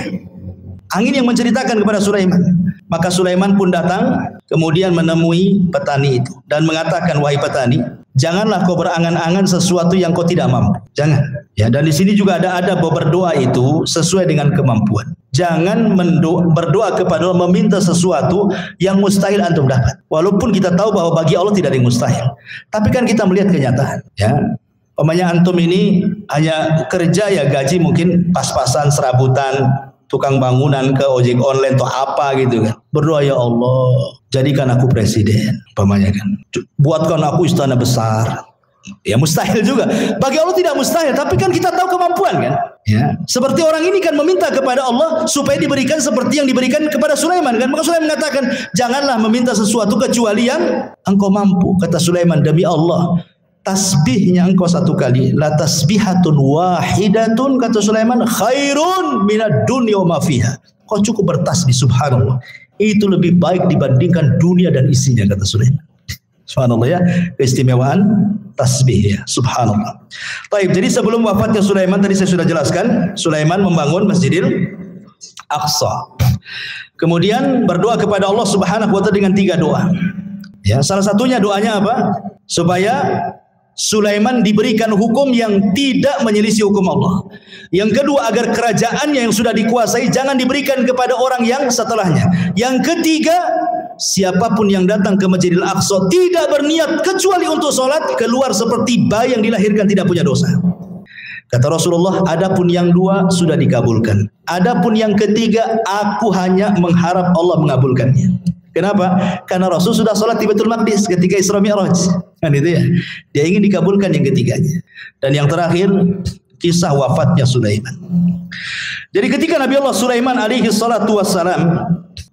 Angin yang menceritakan kepada Sulaiman. Maka Sulaiman pun datang kemudian menemui petani itu dan mengatakan, wahai petani, janganlah kau berangan-angan sesuatu yang kau tidak mampu. Jangan. Ya, dan di sini juga ada bahwa berdoa itu sesuai dengan kemampuan. Jangan berdoa kepada Allah meminta sesuatu yang mustahil antum dapat. Walaupun kita tahu bahwa bagi Allah tidak ada yang mustahil. Tapi kan kita melihat kenyataan. Ya, umpamanya antum ini hanya kerja ya gaji mungkin pas-pasan, serabutan, tukang bangunan, ke ojek online atau apa gitu kan. Berdoa, ya Allah, jadikan aku presiden, umpamanya kan. Buatkan aku istana besar. Ya mustahil juga. Bagi Allah tidak mustahil, tapi kan kita tahu kemampuan kan. Ya. Seperti orang ini kan meminta kepada Allah supaya diberikan seperti yang diberikan kepada Sulaiman kan. Maka Sulaiman mengatakan, janganlah meminta sesuatu kecuali yang engkau mampu. Kata Sulaiman, demi Allah, tasbihnya engkau satu kali, la tasbihatun wahidatun, kata Sulaiman, khairun minad dunya wa ma fiha. Kau cukup bertasbih, subhanallah, itu lebih baik dibandingkan dunia dan isinya, kata Sulaiman. Subhanallah ya, keistimewaan tasbih ya, subhanallah. Baik, jadi sebelum wafatnya Sulaiman tadi saya sudah jelaskan, Sulaiman membangun Masjidil Aqsa. Kemudian berdoa kepada Allah Subhanahu wa taala dengan 3 doa. Ya, salah satunya doanya apa? Supaya Sulaiman diberikan hukum yang tidak menyelisih hukum Allah. Yang kedua, agar kerajaannya yang sudah dikuasai jangan diberikan kepada orang yang setelahnya. Yang ketiga, siapapun yang datang ke Masjidil Aqsa tidak berniat kecuali untuk sholat, keluar seperti bayi yang dilahirkan tidak punya dosa. Kata Rasulullah, adapun yang dua sudah dikabulkan. Adapun yang ketiga, aku hanya mengharap Allah mengabulkannya. Kenapa? Karena Rasul sudah sholat di Baitul Maqdis ketika Isra Mi'raj. Kan itu ya. Dia ingin dikabulkan yang ketiganya. Dan yang terakhir, kisah wafatnya Sulaiman. Jadi ketika Nabi Allah Sulaiman alaihi salatu wassalam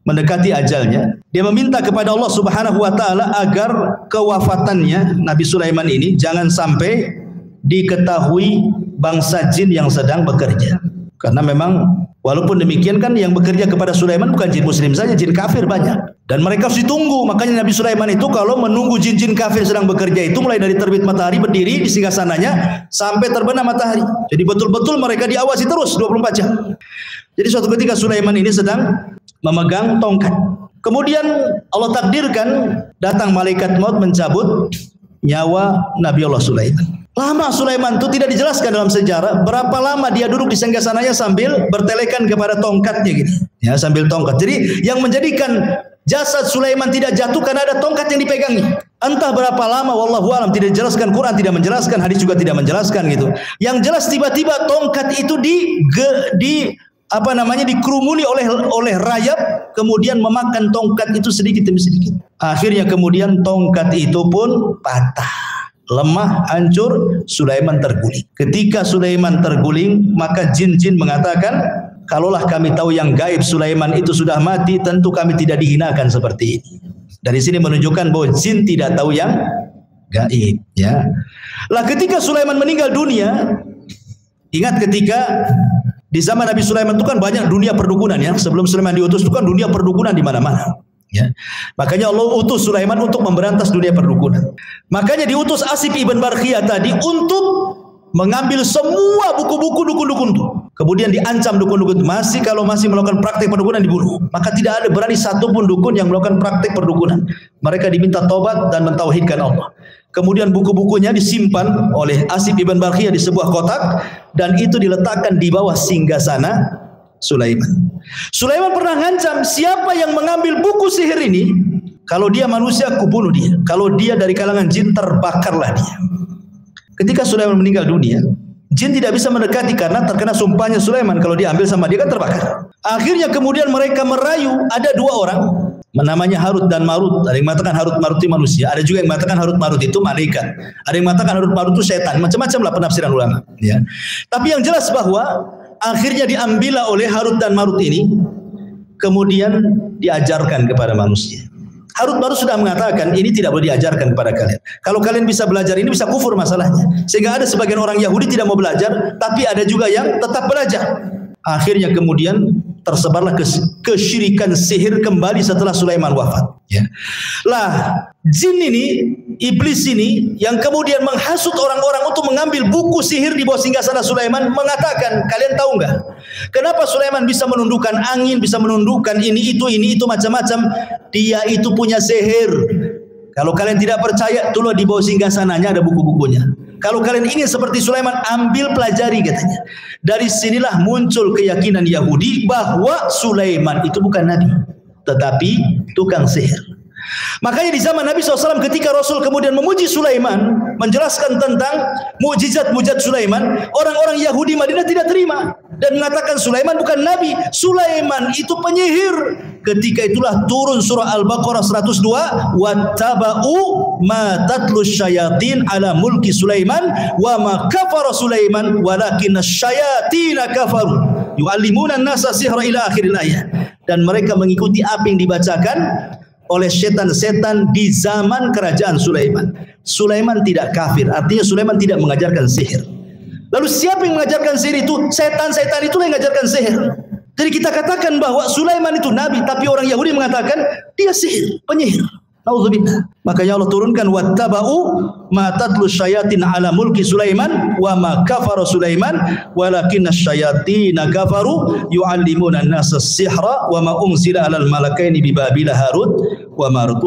mendekati ajalnya, dia meminta kepada Allah Subhanahu wa taala agar kewafatannya Nabi Sulaiman ini jangan sampai diketahui bangsa jin yang sedang bekerja. Karena memang walaupun demikian kan yang bekerja kepada Sulaiman bukan jin muslim saja, jin kafir banyak. Dan mereka harus ditunggu. Makanya Nabi Sulaiman itu kalau menunggu jin-jin kafir sedang bekerja itu mulai dari terbit matahari berdiri di singgasananya sampai terbenam matahari. Jadi betul-betul mereka diawasi terus 24 jam. Jadi suatu ketika Sulaiman ini sedang memegang tongkat. Kemudian Allah takdirkan datang malaikat maut mencabut nyawa Nabi Allah Sulaiman. Lama Sulaiman itu tidak dijelaskan dalam sejarah berapa lama dia duduk di singgasananya sambil bertelekan kepada tongkatnya gitu. Ya, sambil tongkat. Jadi yang menjadikan jasad Sulaiman tidak jatuh karena ada tongkat yang dipegangnya. Entah berapa lama, wallahu alam, tidak dijelaskan, Quran tidak menjelaskan, hadis juga tidak menjelaskan gitu. Yang jelas tiba-tiba tongkat itu dikerumuni oleh rayap, kemudian memakan tongkat itu sedikit demi sedikit. Akhirnya kemudian tongkat itu pun patah. Lemah, hancur, Sulaiman terguling. Ketika Sulaiman terguling, maka jin-jin mengatakan, kalaulah kami tahu yang gaib Sulaiman itu sudah mati, tentu kami tidak dihinakan seperti ini. Dari sini menunjukkan bahwa jin tidak tahu yang gaib. Ya. Lah ketika Sulaiman meninggal dunia, ingat ketika di zaman Nabi Sulaiman itu kan banyak dunia perdukunan ya. Sebelum Sulaiman diutus itu kan dunia perdukunan di mana-mana. Ya. Makanya Allah utus Sulaiman untuk memberantas dunia perdukunan. Makanya diutus Asif ibn Barkhiyah tadi untuk mengambil semua buku-buku dukun-dukun itu. Kemudian diancam dukun-dukun masih melakukan praktik perdukunan dibunuh. Maka tidak ada berani satupun dukun yang melakukan praktik perdukunan. Mereka diminta tobat dan mentauhidkan Allah. Kemudian buku-bukunya disimpan oleh Asif ibn Barkhiyah di sebuah kotak dan itu diletakkan di bawah singgasana Sulaiman. Sulaiman pernah ngancam, siapa yang mengambil buku sihir ini, kalau dia manusia aku bunuh dia, kalau dia dari kalangan jin terbakarlah dia. Ketika Sulaiman meninggal dunia, jin tidak bisa mendekati karena terkena sumpahnya Sulaiman, kalau diambil sama dia kan terbakar. Akhirnya kemudian mereka merayu, ada dua orang namanya Harut dan Marut. Ada yang mengatakan Harut Marut itu manusia, ada juga yang mengatakan Harut Marut itu malaikat, ada yang mengatakan Harut Marut itu setan, macam-macam lah penafsiran ulama ya. Tapi yang jelas bahwa akhirnya diambillah oleh Harut dan Marut ini, kemudian diajarkan kepada manusia. Harut Marut sudah mengatakan ini tidak boleh diajarkan kepada kalian. Kalau kalian bisa belajar ini bisa kufur masalahnya. Sehingga ada sebagian orang Yahudi tidak mau belajar, tapi ada juga yang tetap belajar. Akhirnya kemudian tersebarlah kesyirikan sihir kembali setelah Sulaiman wafat. Ya. Lah, jin ini, iblis ini yang kemudian menghasut orang-orang untuk mengambil buku sihir di bawah singgasana Sulaiman mengatakan, kalian tahu enggak? Kenapa Sulaiman bisa menundukkan angin, bisa menundukkan ini itu macam-macam? Dia itu punya sihir. Kalau kalian tidak percaya, tolong di bawah singgasananya ada buku-bukunya. Kalau kalian ingin seperti Sulaiman, ambil pelajari katanya. Dari sinilah muncul keyakinan Yahudi bahwa Sulaiman itu bukan nabi, tetapi tukang sihir. Makanya di zaman Nabi SAW ketika Rasul kemudian memuji Sulaiman, menjelaskan tentang mukjizat-mukjizat Sulaiman, orang-orang Yahudi Madinah tidak terima dan mengatakan Sulaiman bukan nabi, Sulaiman itu penyihir. Ketika itulah turun surah Al-Baqarah 102, wattaba'u ma tatlu syayatin ala mulki Sulaiman wa ma kafara Sulaiman walakinna syayatina kafaru yu'allimuna an-nasa sihra ila akhiril ayat. Dan mereka mengikuti apa yang dibacakan oleh setan-setan di zaman kerajaan Sulaiman. Sulaiman tidak kafir, artinya Sulaiman tidak mengajarkan sihir. Lalu siapa yang mengajarkan sihir itu? Setan-setan itulah yang mengajarkan sihir. Jadi kita katakan bahwa Sulaiman itu nabi, tapi orang Yahudi mengatakan dia sihir, penyihir. Nauzubillah. Makanya Allah turunkan wattaba'u ma tatlu syayatin ala mulki Sulaiman wa ma kafara Sulaiman walakinna syayatina kafaru yu'allimuna an-nasa as-sihra wa ma unzila 'alal malakaini bi Babila Harut wa Marut.